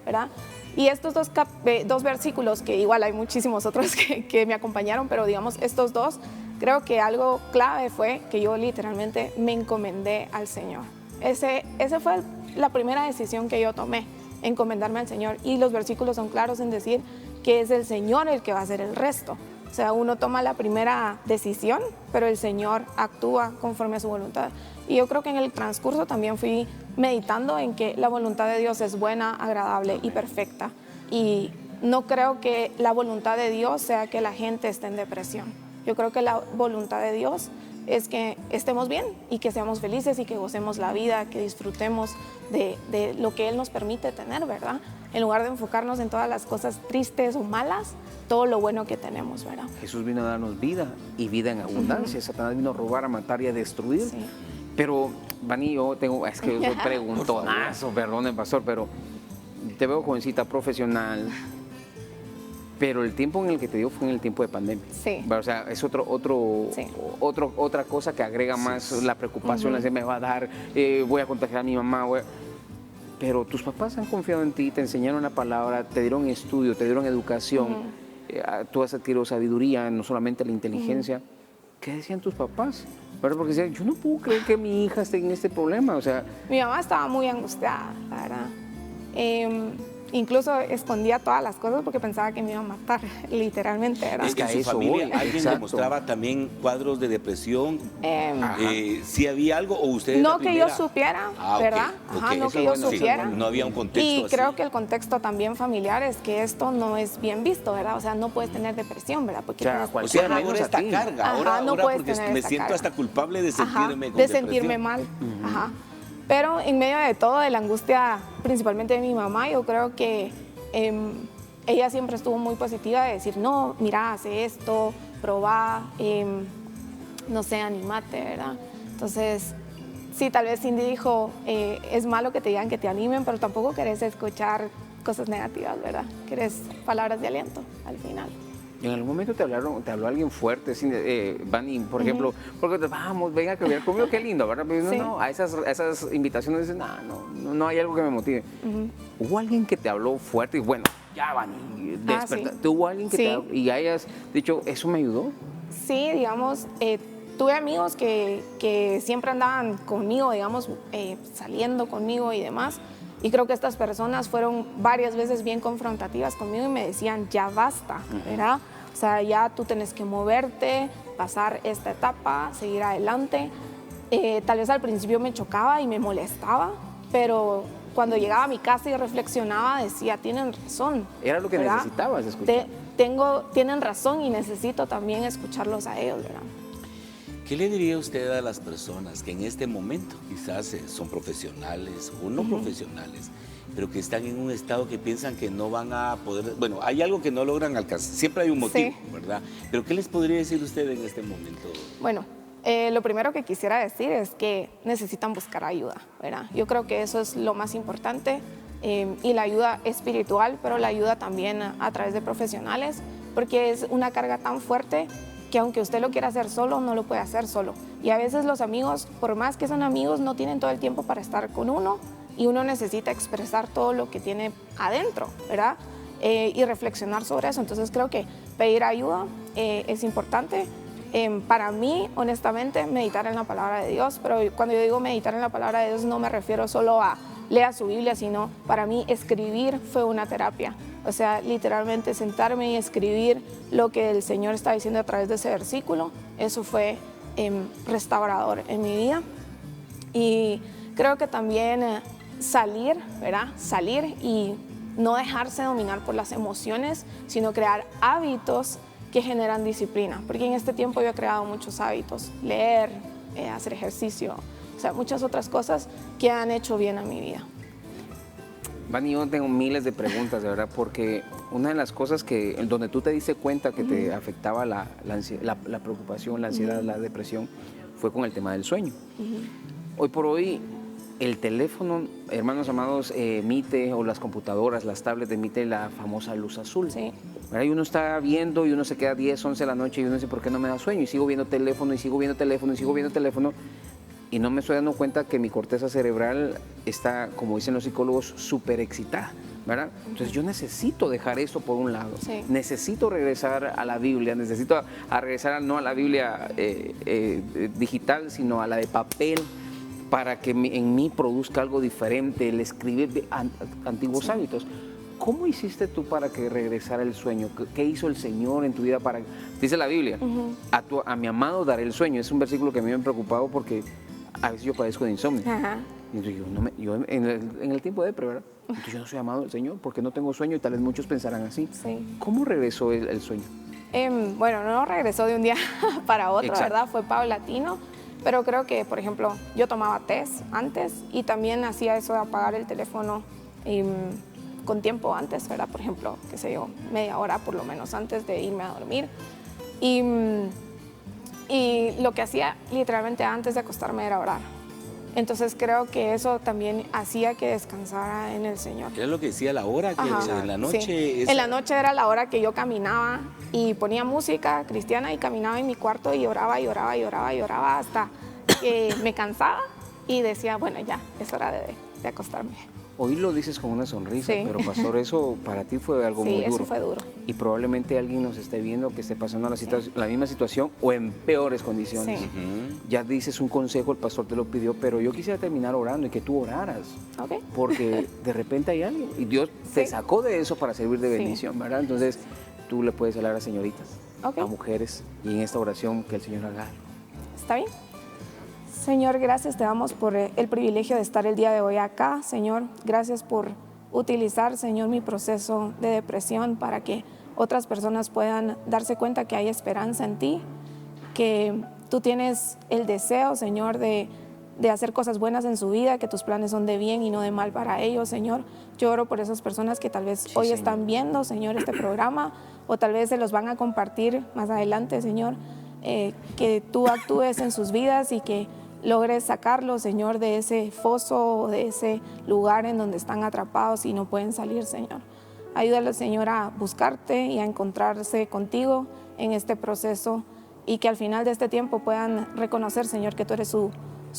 ¿verdad? Y estos dos versículos, que igual hay muchísimos otros que me acompañaron, pero digamos estos dos, creo que algo clave fue que yo literalmente me encomendé al Señor. Ese fue la primera decisión que yo tomé, encomendarme al Señor. Y los versículos son claros en decir que es el Señor el que va a hacer el resto. O sea, uno toma la primera decisión, pero el Señor actúa conforme a su voluntad. Y yo creo que en el transcurso también fui meditando en que la voluntad de Dios es buena, agradable y perfecta. Y no creo que la voluntad de Dios sea que la gente esté en depresión. Yo creo que la voluntad de Dios es que estemos bien y que seamos felices y que gocemos la vida, que disfrutemos de lo que Él nos permite tener, ¿verdad? En lugar de enfocarnos en todas las cosas tristes o malas, todo lo bueno que tenemos, ¿verdad? Jesús vino a darnos vida y vida en abundancia. Satanás vino a robar, a matar y a destruir. Sí. Pero, Vani, yo tengo, es que yo soy preguntonazo, perdone, pastor, pero te veo jovencita, profesional. Pero el tiempo en el que te dio fue en el tiempo de pandemia. Sí. O sea, es otra cosa que agrega más la preocupación, la me va a dar, voy a contagiar a mi mamá. Pero tus papás han confiado en ti, te enseñaron la palabra, te dieron estudio, te dieron educación, tú has adquirido sabiduría, no solamente la inteligencia. ¿qué decían tus papás? ¿Verdad? Porque decían, yo no puedo creer que mi hija esté en este problema, o sea... Mi mamá estaba muy angustiada, la verdad. Incluso escondía todas las cosas porque pensaba que me iba a matar, literalmente, ¿verdad? Es que a en su eso familia voy, alguien exacto. demostraba también cuadros de depresión. Ajá. Si había algo o usted No que yo supiera, ¿verdad? Ajá, no Eso que yo es bueno, sí. supiera. No había un contexto Y así. creo que el contexto también familiar es que esto no es bien visto, ¿verdad? O sea, no puedes tener depresión, ¿verdad? Porque O sea, tienes- O cualquier sea, no hay menos a esta ti. carga. Ajá, Ahora, no ahora puedes porque tener me esta siento carga. hasta culpable de Ajá, sentirme con de depresión. sentirme mal. Ajá. Pero en medio de todo, de la angustia, principalmente de mi mamá, yo creo que ella siempre estuvo muy positiva de decir, no, mira, hace esto, probá, no sé, animate, ¿verdad? Entonces, sí, tal vez Cindy dijo, es malo que te digan que te animen, pero tampoco querés escuchar cosas negativas, ¿verdad? Querés palabras de aliento al final. ¿En algún momento te habló alguien fuerte, Vani, por ejemplo, porque vamos, venga a comer conmigo, qué lindo, ¿verdad? Pero Sí. no, a esas invitaciones dicen, no hay algo que me motive. ¿Hubo alguien que te habló fuerte y bueno, ya Vani, desperta? sí. ¿Hubo alguien que Sí. te habló y hayas dicho, eso me ayudó? Sí, digamos, tuve amigos que siempre andaban conmigo, digamos, saliendo conmigo y demás. Y creo que estas personas fueron varias veces bien confrontativas conmigo y me decían, ya basta, ¿verdad? O sea, ya tú tienes que moverte, pasar esta etapa, seguir adelante. Tal vez al principio me chocaba y me molestaba, pero cuando llegaba a mi casa y reflexionaba, decía, tienen razón. Era lo que ¿verdad? necesitabas escuchar. Tienen razón y necesito también escucharlos a ellos, ¿verdad? ¿Qué le diría usted a las personas que en este momento quizás son profesionales o no profesionales, pero que están en un estado que piensan que no van a poder, bueno, hay algo que no logran alcanzar, siempre hay un motivo, Sí. ¿verdad? Pero ¿qué les podría decir usted en este momento? Bueno, lo primero que quisiera decir es que necesitan buscar ayuda, ¿verdad? Yo creo que eso es lo más importante y la ayuda espiritual, pero la ayuda también a través de profesionales, porque es una carga tan fuerte que aunque usted lo quiera hacer solo, no lo puede hacer solo. Y a veces los amigos, por más que son amigos, no tienen todo el tiempo para estar con uno y uno necesita expresar todo lo que tiene adentro, ¿verdad? Y reflexionar sobre eso. Entonces creo que pedir ayuda es importante. Para mí, honestamente, meditar en la palabra de Dios, pero cuando yo digo meditar en la palabra de Dios no me refiero solo a leer su Biblia, sino para mí escribir fue una terapia. O sea, literalmente sentarme y escribir lo que el Señor está diciendo a través de ese versículo, eso fue restaurador en mi vida. Y creo que también salir, ¿verdad? Salir y no dejarse dominar por las emociones, sino crear hábitos que generan disciplina. Porque en este tiempo yo he creado muchos hábitos, leer, hacer ejercicio, o sea, muchas otras cosas que han hecho bien a mi vida. Vani, yo tengo miles de preguntas, de verdad, porque una de las cosas donde tú te diste cuenta que te afectaba la preocupación, la ansiedad, la depresión, fue con el tema del sueño. Hoy por hoy, el teléfono, hermanos amados, emite, o las computadoras, las tablets, emite la famosa luz azul. Sí. ¿Verdad? Y uno está viendo y uno se queda 10, 11 de la noche y uno dice, ¿por qué no me da sueño? Y sigo viendo teléfono, y sigo viendo teléfono, y sigo viendo teléfono. Y no me estoy dando cuenta que mi corteza cerebral está, como dicen los psicólogos, súper excitada, ¿verdad? Entonces yo necesito dejar esto por un lado. Sí. Necesito regresar a la Biblia, necesito regresar no a la Biblia digital, sino a la de papel, para que en mí produzca algo diferente, el escribir antiguos hábitos. ¿Cómo hiciste tú para que regresara el sueño? ¿Qué hizo el Señor en tu vida para...? Dice la Biblia, a mi amado daré el sueño. Es un versículo que a mí me ha preocupado porque a veces yo padezco de insomnio. Ajá. Y entonces yo en el tiempo de ¿verdad? Entonces yo no soy amado del Señor porque no tengo sueño y tal vez muchos pensarán así. Sí. ¿Cómo regresó el sueño? Bueno, no regresó de un día para otro, Exacto. ¿verdad? Fue paulatino, pero creo que, por ejemplo, yo tomaba test antes y también hacía eso de apagar el teléfono con tiempo antes, ¿verdad? Por ejemplo, qué sé yo, media hora por lo menos antes de irme a dormir. Y lo que hacía literalmente antes de acostarme era orar. Entonces creo que eso también hacía que descansara en el Señor. ¿Qué es lo que decía la hora? Que Ajá, en la noche... sí. En la noche era la hora que yo caminaba y ponía música cristiana y caminaba en mi cuarto y oraba y oraba y oraba y oraba hasta que me cansaba y decía, bueno, ya, es hora de acostarme. Hoy lo dices con una sonrisa, Sí. pero pastor, eso para ti fue algo muy Sí, duro. eso fue duro. Y probablemente alguien nos esté viendo que esté pasando la misma situación o en peores condiciones. Sí. Ya dices un consejo, el pastor te lo pidió, pero yo quisiera terminar orando y que tú oraras. Ok. Porque de repente hay algo y Dios te Sí. sacó de eso para servir de Sí. bendición, ¿verdad? Entonces tú le puedes hablar a señoritas, Ok. a mujeres y en esta oración que el Señor haga algo. ¿Está bien? Señor, gracias te damos por el privilegio de estar el día de hoy acá. Señor, gracias por utilizar, Señor, mi proceso de depresión para que otras personas puedan darse cuenta que hay esperanza en ti, que tú tienes el deseo, Señor, de hacer cosas buenas en su vida, que tus planes son de bien y no de mal para ellos, Señor. Yo oro por esas personas que tal vez hoy Señor. están viendo, Señor, este programa o tal vez se los van a compartir más adelante, Señor. Que tú actúes en sus vidas y que logres sacarlos, Señor, de ese foso o de ese lugar en donde están atrapados y no pueden salir, Señor. Ayúdale, Señor, a buscarte y a encontrarse contigo en este proceso y que al final de este tiempo puedan reconocer, Señor, que tú eres su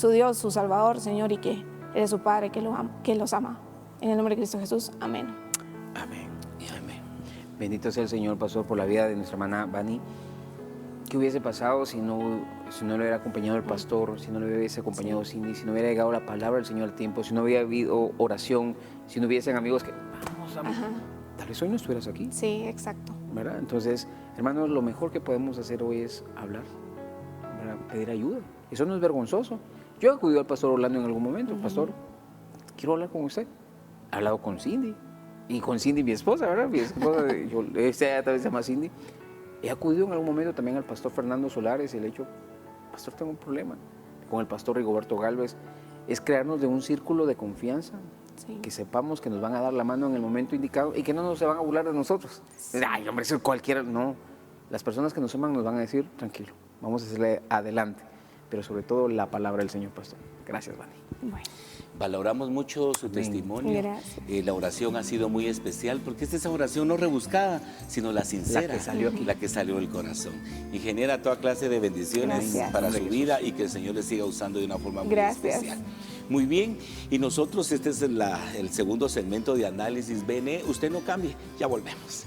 Dios, su Salvador, Señor, y que eres su Padre que los ama. En el nombre de Cristo Jesús, amén. Amén y amén. Bendito sea el Señor, pastor, por la vida de nuestra hermana Vani. ¿Qué hubiese pasado si no le hubiera acompañado el pastor, si no le hubiese acompañado Cindy, si no hubiera llegado la palabra del Señor al tiempo, si no hubiera habido oración, si no hubiesen amigos que vamos, tal vez hoy no estuvieras aquí, Sí, exacto. ¿verdad? Entonces, hermanos, lo mejor que podemos hacer hoy es hablar, ¿verdad? Pedir ayuda. Eso no es vergonzoso. Yo acudí al pastor Orlando en algún momento, pastor, quiero hablar con usted. He hablado con Cindy, y con Cindy, mi esposa, ¿verdad? Mi esposa, ella tal vez se llama Cindy. He acudido en algún momento también al pastor Fernando Solares y le he dicho, pastor, tengo un problema. Con el pastor Rigoberto Galvez, es crearnos de un círculo de confianza, Sí. que sepamos que nos van a dar la mano en el momento indicado y que no se van a burlar de nosotros. Ay, hombre, eso cualquiera. No, las personas que nos aman nos van a decir, tranquilo, vamos a hacerle adelante. Pero sobre todo la palabra del Señor, pastor. Gracias, Vani. Bueno. Valoramos mucho su Amén. testimonio. Gracias. La oración ha sido muy especial porque esta es esa oración no rebuscada, sino la sincera, La que salió aquí. la que salió del corazón. Y genera toda clase de bendiciones Gracias. para su vida y que el Señor le siga usando de una forma muy Gracias. especial. Muy bien, y nosotros, este es el segundo segmento de Análisis BN. Usted no cambie, ya volvemos.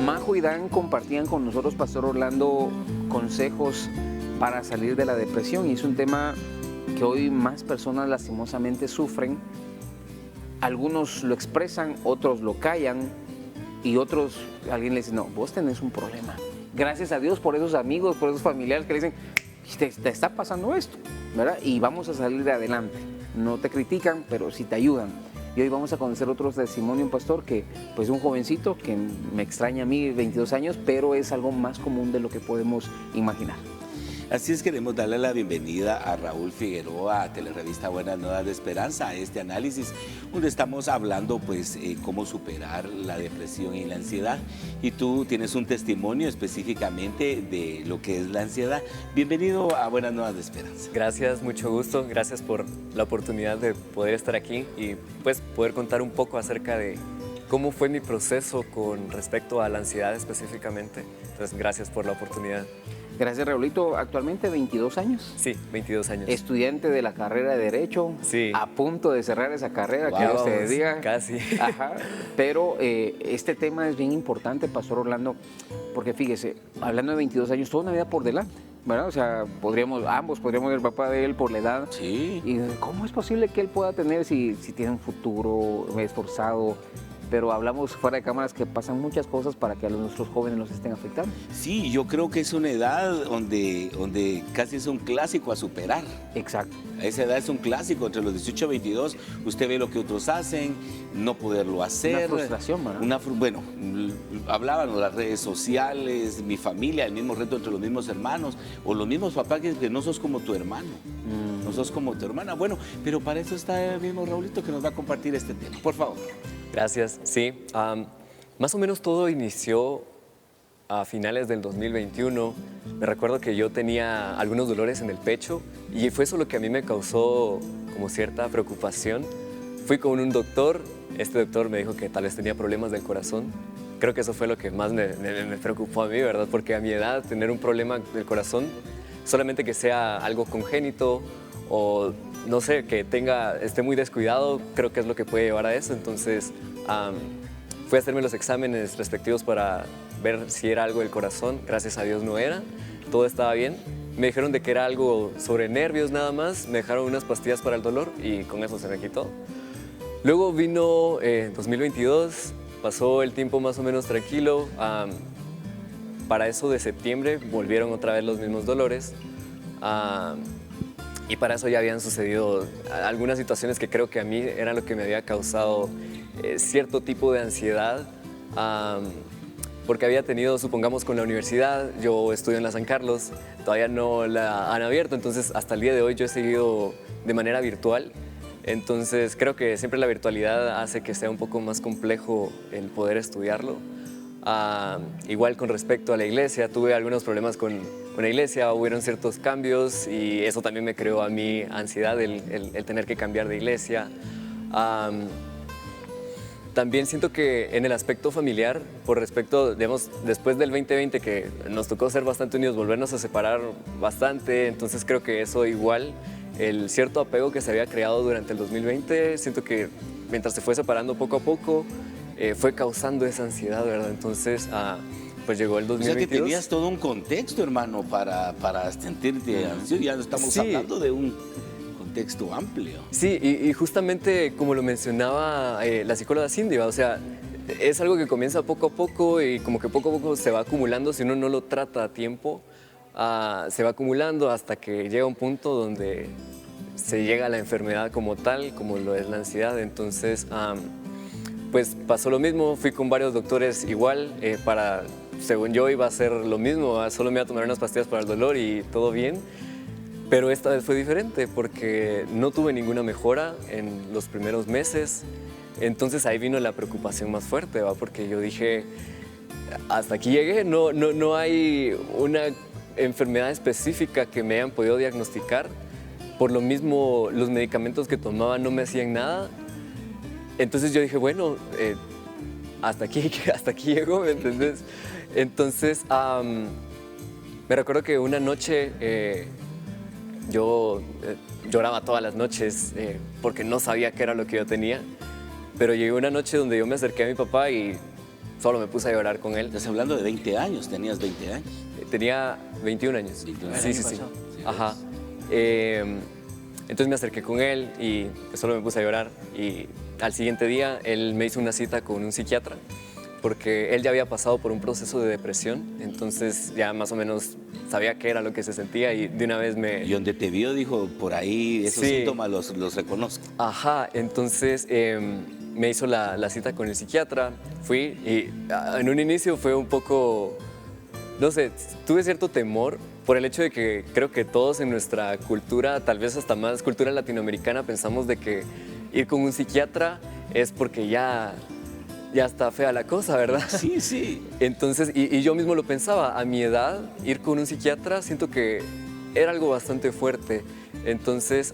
Majo y Dan compartían con nosotros, pastor Orlando, consejos para salir de la depresión y es un tema que hoy más personas lastimosamente sufren. Algunos lo expresan, otros lo callan y otros, alguien le dice, no, vos tenés un problema. Gracias a Dios por esos amigos, por esos familiares que le dicen, te está pasando esto, ¿verdad? Y vamos a salir adelante. No te critican, pero sí te ayudan. Y hoy vamos a conocer otro testimonio, un pastor que, pues un jovencito que me extraña a mí, 22 años, pero es algo más común de lo que podemos imaginar. Así es, queremos darle la bienvenida a Raúl Figueroa, a Telerevista Buenas Nuevas de Esperanza, a este análisis donde estamos hablando pues cómo superar la depresión y la ansiedad. Y tú tienes un testimonio específicamente de lo que es la ansiedad. Bienvenido a Buenas Nuevas de Esperanza. Gracias, mucho gusto. Gracias por la oportunidad de poder estar aquí y pues poder contar un poco acerca de cómo fue mi proceso con respecto a la ansiedad específicamente. Entonces, gracias por la oportunidad. Gracias, Raulito. Actualmente 22 años. Sí, 22 años. Estudiante de la carrera de Derecho. Sí. A punto de cerrar esa carrera, Wow, que Dios te diga. casi. Ajá. Pero este tema es bien importante, pastor Orlando, porque fíjese, hablando de 22 años, toda una vida por delante, ¿verdad? O sea, ambos podríamos ser papá de él por la edad. Sí. ¿Y cómo es posible que él pueda tener si tiene un futuro esforzado? Pero hablamos fuera de cámaras que pasan muchas cosas para que a nuestros jóvenes los estén afectando. Sí, yo creo que es una edad donde casi es un clásico a superar. Exacto. A esa edad es un clásico, entre los 18 y 22, usted ve lo que otros hacen, no poderlo hacer. Una frustración, ¿verdad? Bueno, hablaban de las redes sociales, mi familia, el mismo reto entre los mismos hermanos, o los mismos papás que no sos como tu hermano, no sos como tu hermana. Bueno, pero para eso está el mismo Raulito que nos va a compartir este tema. Por favor. Gracias, sí. Más o menos todo inició a finales del 2021. Me recuerdo que yo tenía algunos dolores en el pecho y fue eso lo que a mí me causó como cierta preocupación. Fui con un doctor, este doctor me dijo que tal vez tenía problemas del corazón. Creo que eso fue lo que más me preocupó a mí, ¿verdad? Porque a mi edad tener un problema del corazón, solamente que sea algo congénito o no sé, que esté muy descuidado, creo que es lo que puede llevar a eso. Entonces fui a hacerme los exámenes respectivos para ver si era algo del corazón. Gracias a Dios no era, todo estaba bien. Me dijeron de que era algo sobre nervios nada más, me dejaron unas pastillas para el dolor y con eso se me quitó. Luego vino 2022, pasó el tiempo más o menos tranquilo. Para eso de septiembre volvieron otra vez los mismos dolores. Y para eso ya habían sucedido algunas situaciones que creo que a mí era lo que me había causado cierto tipo de ansiedad. Porque había tenido, supongamos, con la universidad, yo estudio en la San Carlos, todavía no la han abierto, entonces hasta el día de hoy yo he seguido de manera virtual. Entonces creo que siempre la virtualidad hace que sea un poco más complejo el poder estudiarlo. Igual con respecto a la iglesia, tuve algunos problemas con la iglesia, hubieron ciertos cambios y eso también me creó a mí ansiedad, el tener que cambiar de iglesia. También siento que en el aspecto familiar, por respecto, digamos, después del 2020 que nos tocó ser bastante unidos, volvernos a separar bastante, entonces creo que eso igual, el cierto apego que se había creado durante el 2020, siento que mientras se fue separando poco a poco, fue causando esa ansiedad, ¿verdad? Entonces, pues llegó el 2022. O sea que tenías todo un contexto, hermano, para sentirte ansioso. Ya no estamos hablando de un contexto amplio. Sí, y justamente como lo mencionaba la psicóloga Cindy, ¿va? O sea, es algo que comienza poco a poco y como que poco a poco se va acumulando, si uno no lo trata a tiempo, se va acumulando hasta que llega un punto donde se llega a la enfermedad como tal, como lo es la ansiedad. Entonces, pues pasó lo mismo, fui con varios doctores igual, según yo iba a hacer lo mismo, solo me iba a tomar unas pastillas para el dolor y todo bien. Pero esta vez fue diferente porque no tuve ninguna mejora en los primeros meses. Entonces ahí vino la preocupación más fuerte, ¿va? Porque yo dije, hasta aquí llegué, no hay una enfermedad específica que me hayan podido diagnosticar. Por lo mismo, los medicamentos que tomaba no me hacían nada. Entonces yo dije, bueno, hasta aquí llegó, ¿me entendés? Entonces, me recuerdo que una noche yo lloraba todas las noches porque no sabía qué era lo que yo tenía. Pero llegó una noche donde yo me acerqué a mi papá y solo me puse a llorar con él. Estás hablando de 20 años, ¿tenías 20 años? Tenía 21 años. 21 años. Sí. Ajá. Entonces me acerqué con él y solo me puse a llorar. Y al siguiente día él me hizo una cita con un psiquiatra porque él ya había pasado por un proceso de depresión. Entonces ya más o menos sabía qué era lo que se sentía y de una vez me... Y donde te vio dijo, por ahí esos síntomas los reconozco. Ajá, entonces me hizo la cita con el psiquiatra, fui y en un inicio fue un poco, no sé, tuve cierto temor por el hecho de que creo que todos en nuestra cultura, tal vez hasta más cultura latinoamericana, pensamos de que ir con un psiquiatra es porque ya está fea la cosa, ¿verdad? Sí, sí. Entonces, y yo mismo lo pensaba, a mi edad, ir con un psiquiatra siento que era algo bastante fuerte. Entonces,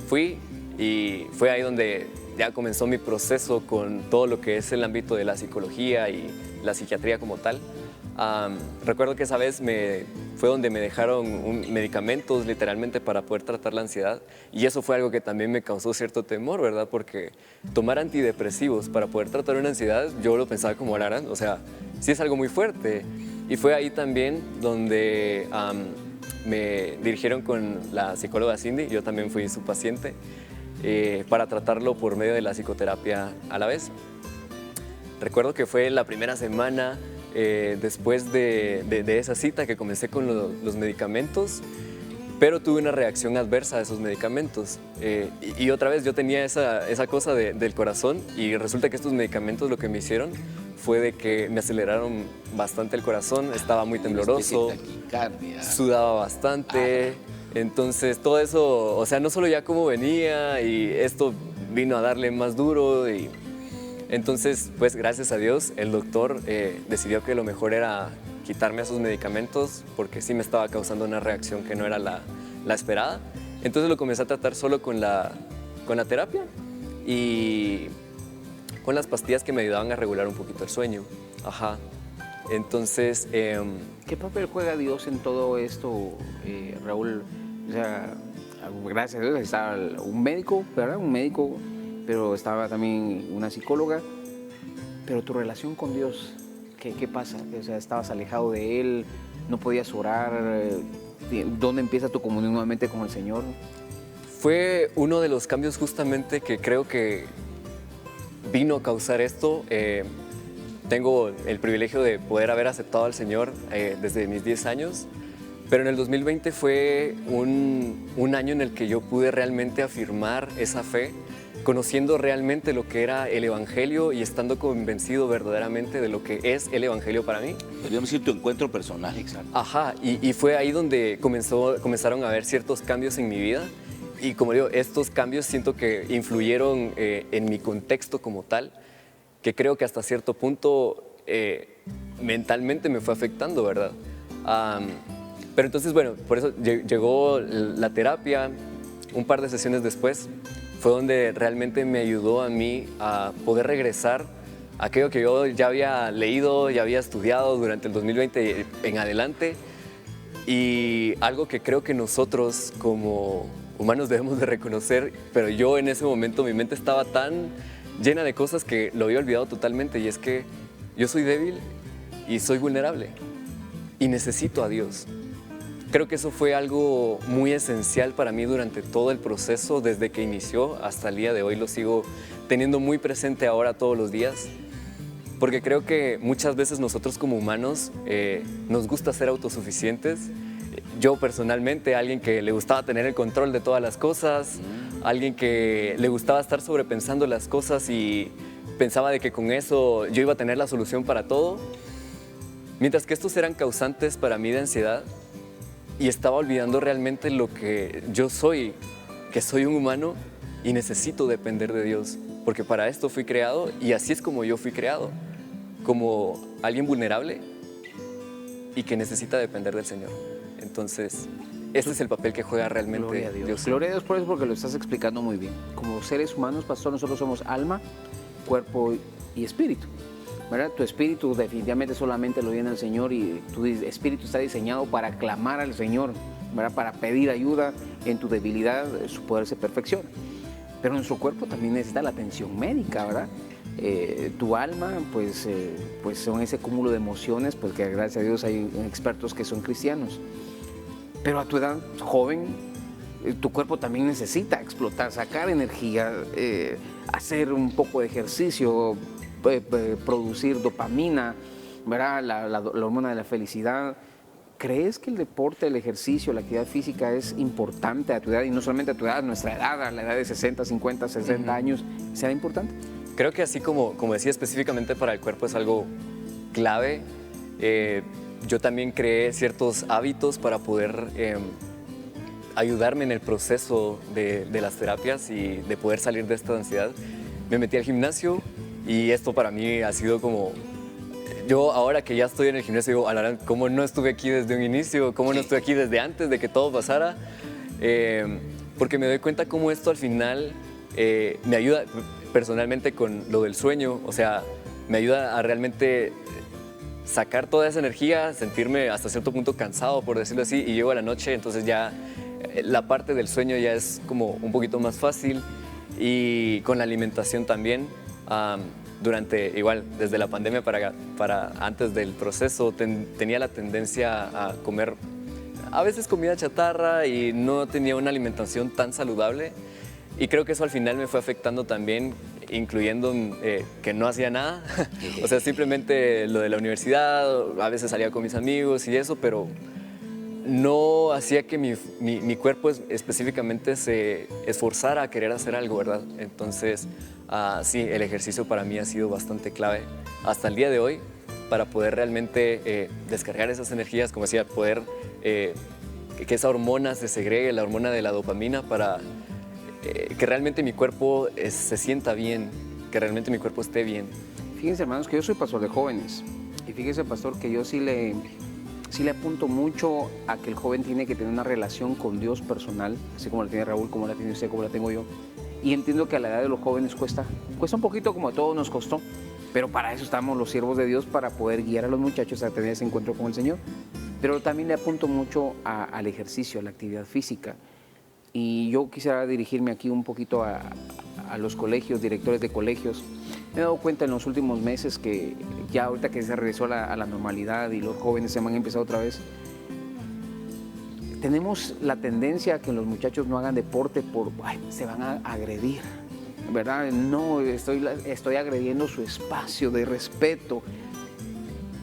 fui y fue ahí donde ya comenzó mi proceso con todo lo que es el ámbito de la psicología y la psiquiatría como tal. Recuerdo que esa vez fue donde me dejaron medicamentos literalmente para poder tratar la ansiedad y eso fue algo que también me causó cierto temor, ¿verdad? Porque tomar antidepresivos para poder tratar una ansiedad, yo lo pensaba como Alarán, o sea, sí es algo muy fuerte. Y fue ahí también donde me dirigieron con la psicóloga Cindy, yo también fui su paciente, para tratarlo por medio de la psicoterapia a la vez. Recuerdo que fue la primera semana después de esa cita que comencé con los medicamentos, pero tuve una reacción adversa a esos medicamentos. Y otra vez yo tenía esa cosa del corazón y resulta que estos medicamentos lo que me hicieron fue de que me aceleraron bastante el corazón, estaba muy tembloroso, sudaba bastante. Entonces todo eso, o sea, no solo ya cómo venía y esto vino a darle más duro y entonces, pues gracias a Dios, el doctor decidió que lo mejor era quitarme esos medicamentos porque sí me estaba causando una reacción que no era la esperada Entonces lo comencé a tratar solo con la terapia y con las pastillas que me ayudaban a regular un poquito el sueño. Ajá. Entonces... ¿Qué papel juega Dios en todo esto, Raúl? O sea, gracias a Dios estaba un médico, ¿verdad? Un médico, pero estaba también una psicóloga. Pero tu relación con Dios, ¿qué pasa? O sea, estabas alejado de Él, no podías orar. ¿Dónde empieza tu comunión nuevamente con el Señor? Fue uno de los cambios justamente que creo que vino a causar esto. Tengo el privilegio de poder haber aceptado al Señor desde mis 10 años, pero en el 2020 fue un año en el que yo pude realmente afirmar esa fe, conociendo realmente lo que era el Evangelio y estando convencido verdaderamente de lo que es el Evangelio para mí. Podríamos decir tu encuentro personal. Exacto. Ajá, y fue ahí donde comenzaron a haber ciertos cambios en mi vida. Y como digo, estos cambios siento que influyeron en mi contexto como tal, que creo que hasta cierto punto mentalmente me fue afectando, ¿verdad? Pero entonces, bueno, por eso llegó la terapia. Un par de sesiones después fue donde realmente me ayudó a mí a poder regresar a aquello que yo ya había leído, ya había estudiado durante el 2020 en adelante, y algo que creo que nosotros como humanos debemos de reconocer, pero yo en ese momento mi mente estaba tan llena de cosas que lo había olvidado totalmente, y es que yo soy débil y soy vulnerable y necesito a Dios. Creo que eso fue algo muy esencial para mí durante todo el proceso, desde que inició hasta el día de hoy. Lo sigo teniendo muy presente ahora todos los días, porque creo que muchas veces nosotros como humanos nos gusta ser autosuficientes. Yo personalmente, alguien que le gustaba tener el control de todas las cosas, alguien que le gustaba estar sobrepensando las cosas y pensaba de que con eso yo iba a tener la solución para todo, mientras que estos eran causantes para mí de ansiedad, y estaba olvidando realmente lo que yo soy, que soy un humano y necesito depender de Dios, porque para esto fui creado y así es como yo fui creado, como alguien vulnerable y que necesita depender del Señor. Entonces, este es el papel que juega realmente Gloria a Dios. Dios. Gloria a Dios por eso, porque lo estás explicando muy bien. Como seres humanos, pastor, nosotros somos alma, cuerpo y espíritu, ¿verdad? Tu espíritu definitivamente solamente lo viene el Señor, y tu espíritu está diseñado para clamar al Señor, ¿verdad? Para pedir ayuda en tu debilidad, su poder se perfecciona. Pero nuestro cuerpo también necesita la atención médica, ¿verdad? Tu alma, pues son ese cúmulo de emociones, pues que gracias a Dios hay expertos que son cristianos. Pero a tu edad joven, tu cuerpo también necesita explotar, sacar energía, hacer un poco de ejercicio, producir dopamina, ¿verdad? La hormona de la felicidad. ¿Crees que el deporte, el ejercicio, la actividad física es importante a tu edad? Y no solamente a tu edad, a nuestra edad, a la edad de 60, 50, 60 años, ¿será importante? Creo que así como decía, específicamente para el cuerpo es algo clave. Yo también creé ciertos hábitos para poder ayudarme en el proceso de las terapias y de poder salir de esta ansiedad. Me metí al gimnasio y esto para mí ha sido como... Yo ahora que ya estoy en el gimnasio digo, Alarán, ¿cómo no estuve aquí desde un inicio? ¿Cómo no estuve aquí desde antes de que todo pasara? Porque me doy cuenta cómo esto al final me ayuda personalmente con lo del sueño. O sea, me ayuda a realmente sacar toda esa energía, sentirme hasta cierto punto cansado, por decirlo así, y llego a la noche, entonces ya la parte del sueño ya es como un poquito más fácil. Y con la alimentación también. Durante, igual, desde la pandemia para antes del proceso, tenía la tendencia a comer, a veces comida chatarra, y no tenía una alimentación tan saludable. Y creo que eso al final me fue afectando también, incluyendo que no hacía nada. O sea, simplemente lo de la universidad, a veces salía con mis amigos y eso, pero no hacía que mi cuerpo específicamente se esforzara a querer hacer algo, ¿verdad? Entonces, sí, el ejercicio para mí ha sido bastante clave hasta el día de hoy para poder realmente descargar esas energías, como decía, poder que esa hormona se segregue, la hormona de la dopamina, para que realmente mi cuerpo se sienta bien, que realmente mi cuerpo esté bien. Fíjense, hermanos, que yo soy pastor de jóvenes, y fíjense, pastor, que yo sí le sí le apunto mucho a que el joven tiene que tener una relación con Dios personal, así como la tiene Raúl, como la tiene usted, como la tengo yo. Y entiendo que a la edad de los jóvenes cuesta un poquito, como a todos nos costó, pero para eso estamos los siervos de Dios, para poder guiar a los muchachos a tener ese encuentro con el Señor. Pero también le apunto mucho al ejercicio, a la actividad física. Y yo quisiera dirigirme aquí un poquito a los colegios, directores de colegios. Me he dado cuenta en los últimos meses que ya ahorita que se regresó a la normalidad y los jóvenes se han empezado otra vez, tenemos la tendencia a que los muchachos no hagan deporte se van a agredir, ¿verdad? No, estoy agrediendo su espacio de respeto.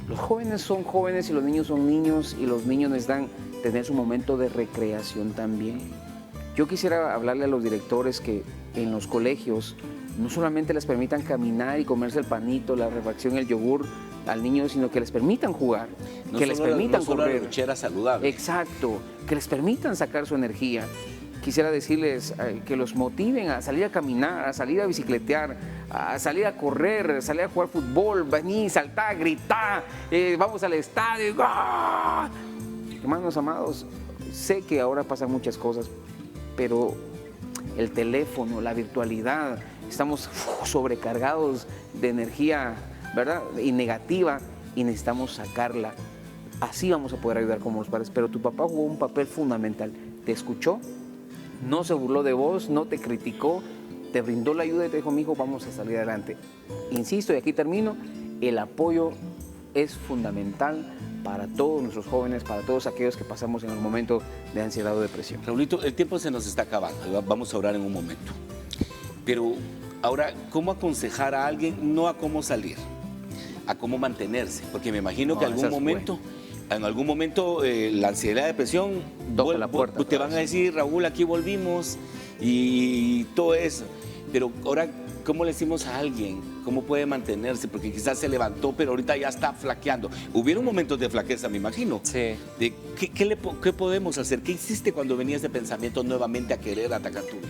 Los jóvenes son jóvenes y los niños son niños, y los niños necesitan tener su momento de recreación también. Yo quisiera hablarle a los directores que en los colegios no solamente les permitan caminar y comerse el panito, la refacción, el yogur al niño, sino que les permitan jugar, que les permitan correr. La lonchera saludable. Exacto, que les permitan sacar su energía. Quisiera decirles que los motiven a salir a caminar, a salir a bicicletear, a salir a correr, a salir a jugar fútbol, venir, saltar, gritar, vamos al estadio. ¡Ah! Hermanos amados, sé que ahora pasan muchas cosas, pero el teléfono, la virtualidad, estamos sobrecargados de energía, ¿verdad? Y negativa, y necesitamos sacarla. Así vamos a poder ayudar como los padres. Pero tu papá jugó un papel fundamental. Te escuchó, no se burló de vos, no te criticó, te brindó la ayuda y te dijo, mijo, vamos a salir adelante. Insisto, y aquí termino, el apoyo es fundamental para todos nuestros jóvenes, para todos aquellos que pasamos en el momento de ansiedad o depresión. Raulito, el tiempo se nos está acabando, vamos a orar en un momento. Pero ahora, ¿cómo aconsejar a alguien? No a cómo salir, a cómo mantenerse, porque me imagino que en algún momento la ansiedad y la depresión te van a decir, Raúl, aquí volvimos y todo eso. Pero ahora, ¿cómo le decimos a alguien? ¿Cómo puede mantenerse? Porque quizás se levantó, pero ahorita ya está flaqueando. Hubieron momentos de flaqueza, me imagino. Sí. ¿Qué podemos hacer? ¿Qué hiciste cuando venía ese pensamiento nuevamente a querer atacar tu vida?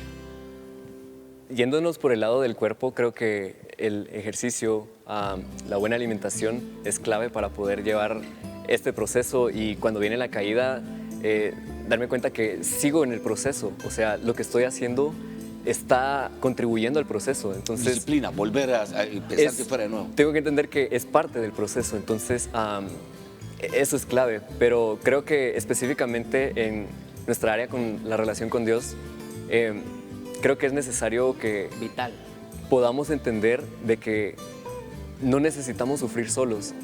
Yéndonos por el lado del cuerpo, creo que el ejercicio, la buena alimentación es clave para poder llevar este proceso, y cuando viene la caída, darme cuenta que sigo en el proceso, o sea, lo que estoy haciendo está contribuyendo al proceso. Entonces, disciplina, volver a empezar fuera de nuevo. Tengo que entender que es parte del proceso, entonces eso es clave, pero creo que específicamente en nuestra área con la relación con Dios, creo que es necesario que podamos entender de que no necesitamos sufrir solos,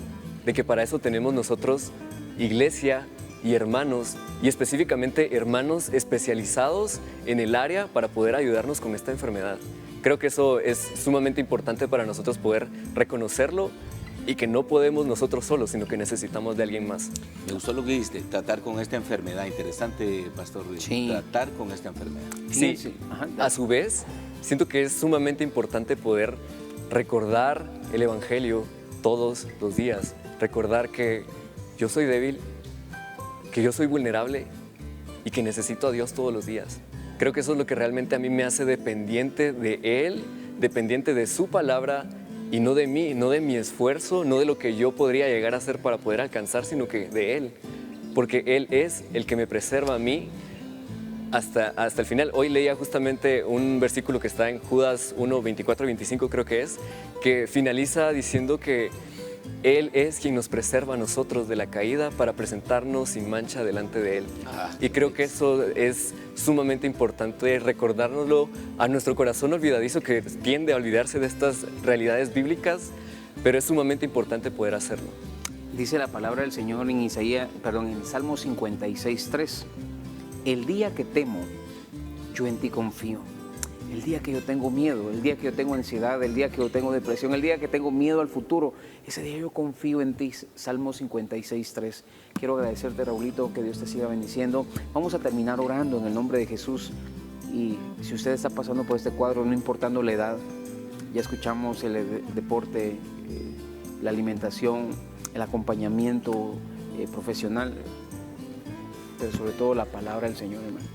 de que para eso tenemos nosotros iglesia y hermanos, y específicamente hermanos especializados en el área para poder ayudarnos con esta enfermedad. Creo que eso es sumamente importante para nosotros poder reconocerlo, y que no podemos nosotros solos, sino que necesitamos de alguien más. Me gustó lo que dijiste, tratar con esta enfermedad. Interesante, Pastor Ruiz. Sí. Tratar con esta enfermedad. Sí, a su vez, siento que es sumamente importante poder recordar el Evangelio todos los días. Recordar que yo soy débil, que yo soy vulnerable y que necesito a Dios todos los días. Creo que eso es lo que realmente a mí me hace dependiente de Él, dependiente de su palabra, y no de mí, no de mi esfuerzo, no de lo que yo podría llegar a hacer para poder alcanzar, sino que de Él. Porque Él es el que me preserva a mí hasta el final. Hoy leía justamente un versículo que está en Judas 1, 24 y 25, creo que es, que finaliza diciendo que Él es quien nos preserva a nosotros de la caída para presentarnos sin mancha delante de Él. Y creo que eso es sumamente importante, recordárnoslo a nuestro corazón olvidadizo que tiende a olvidarse de estas realidades bíblicas, pero es sumamente importante poder hacerlo. Dice la palabra del Señor en en Salmo 56:3. El día que temo, yo en ti confío. El día que yo tengo miedo, el día que yo tengo ansiedad, el día que yo tengo depresión, el día que tengo miedo al futuro, ese día yo confío en ti. Salmo 56:3. Quiero agradecerte, Raulito, que Dios te siga bendiciendo. Vamos a terminar orando en el nombre de Jesús. Y si usted está pasando por este cuadro, no importando la edad, ya escuchamos el deporte, la alimentación, el acompañamiento profesional, pero sobre todo la palabra del Señor, hermano.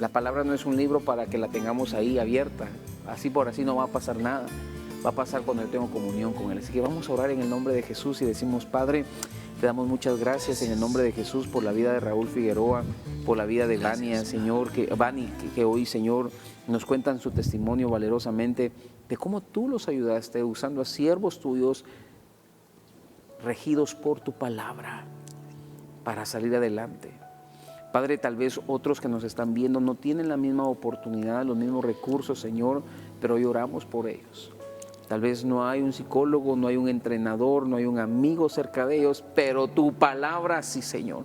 La palabra no es un libro para que la tengamos ahí abierta, así por así no va a pasar nada, va a pasar cuando yo tengo comunión con Él. Así que vamos a orar en el nombre de Jesús y decimos, Padre, Te damos muchas gracias en el nombre de Jesús por la vida de Raúl Figueroa, por la vida de Vania, Señor, Vani, que hoy, Señor, nos cuentan su testimonio valerosamente de cómo tú los ayudaste usando a siervos tuyos regidos por tu palabra para salir adelante. Padre, tal vez otros que nos están viendo no tienen la misma oportunidad, los mismos recursos, Señor, pero hoy oramos por ellos. Tal vez no hay un psicólogo, no hay un entrenador, no hay un amigo cerca de ellos, pero tu palabra sí, Señor.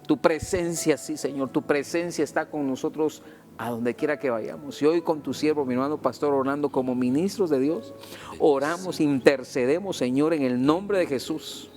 Tu presencia sí, Señor. Tu presencia está con nosotros a donde quiera que vayamos. Y hoy con tu siervo, mi hermano Pastor Orlando, como ministros de Dios, oramos, intercedemos, Señor, en el nombre de Jesús.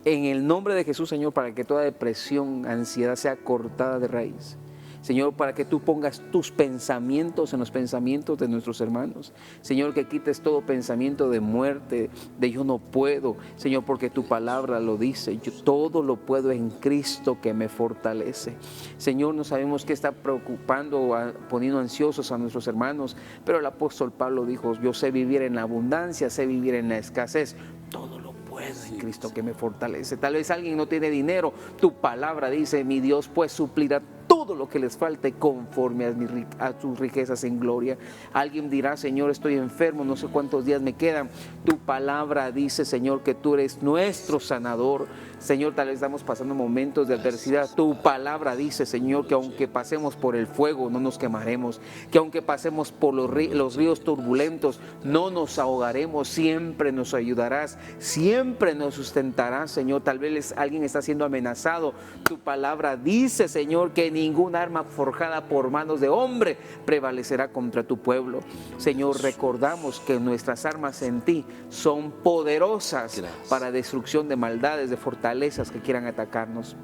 En el nombre de Jesús, Señor, para que toda depresión, ansiedad sea cortada de raíz. Señor, para que tú pongas tus pensamientos en los pensamientos de nuestros hermanos. Señor, que quites todo pensamiento de muerte, de yo no puedo. Señor, porque tu palabra lo dice. Yo todo lo puedo en Cristo que me fortalece. Señor, no sabemos qué está preocupando, poniendo ansiosos a nuestros hermanos, pero el apóstol Pablo dijo, yo sé vivir en la abundancia, sé vivir en la escasez. Todo lo puedo en Cristo que me fortalece. Tal vez alguien no tiene dinero. Tu palabra dice, mi Dios pues suplirá todo lo que les falte conforme a tus riquezas en gloria. Alguien dirá, Señor, estoy enfermo, no sé cuántos días me quedan. Tu palabra dice, Señor, que tú eres nuestro sanador. Señor, tal vez estamos pasando momentos de adversidad. Tu palabra dice, Señor, que aunque pasemos por el fuego, no nos quemaremos. Que aunque pasemos por los ríos turbulentos, no nos ahogaremos. Siempre nos ayudarás, siempre nos sustentarás, Señor. Tal vez alguien está siendo amenazado. Tu palabra dice, Señor, que ningún arma forjada por manos de hombre prevalecerá contra tu pueblo. Señor, recordamos que nuestras armas en ti son poderosas para destrucción de maldades, de fortalezas que quieran atacarnos.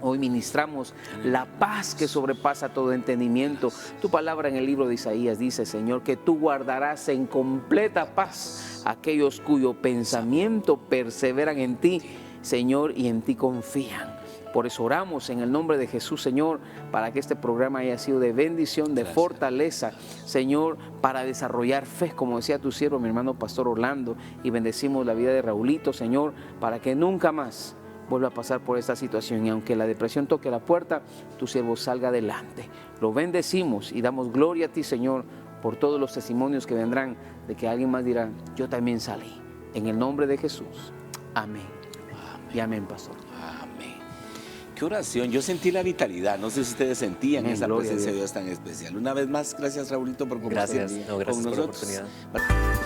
Hoy ministramos la paz que sobrepasa todo entendimiento. Tu palabra en el libro de Isaías dice, Señor, que tú guardarás en completa paz a aquellos cuyo pensamiento perseveran en ti, Señor, y en ti confían. Por eso oramos en el nombre de Jesús, Señor, para que este programa haya sido de bendición, de fortaleza, Señor, para desarrollar fe, como decía tu siervo, mi hermano Pastor Orlando, y bendecimos la vida de Raulito, Señor, para que nunca más vuelva a pasar por esta situación, y aunque la depresión toque la puerta, tu siervo salga adelante. Lo bendecimos y damos gloria a ti, Señor, por todos los testimonios que vendrán, de que alguien más dirá, yo también salí. En el nombre de Jesús. Amén. Y amén, Pastor. Amén. Qué oración, yo sentí la vitalidad, no sé si ustedes sentían esa presencia de Dios tan especial. Una vez más, gracias Raulito por compartir Gracias, no, gracias con por la nosotros. oportunidad.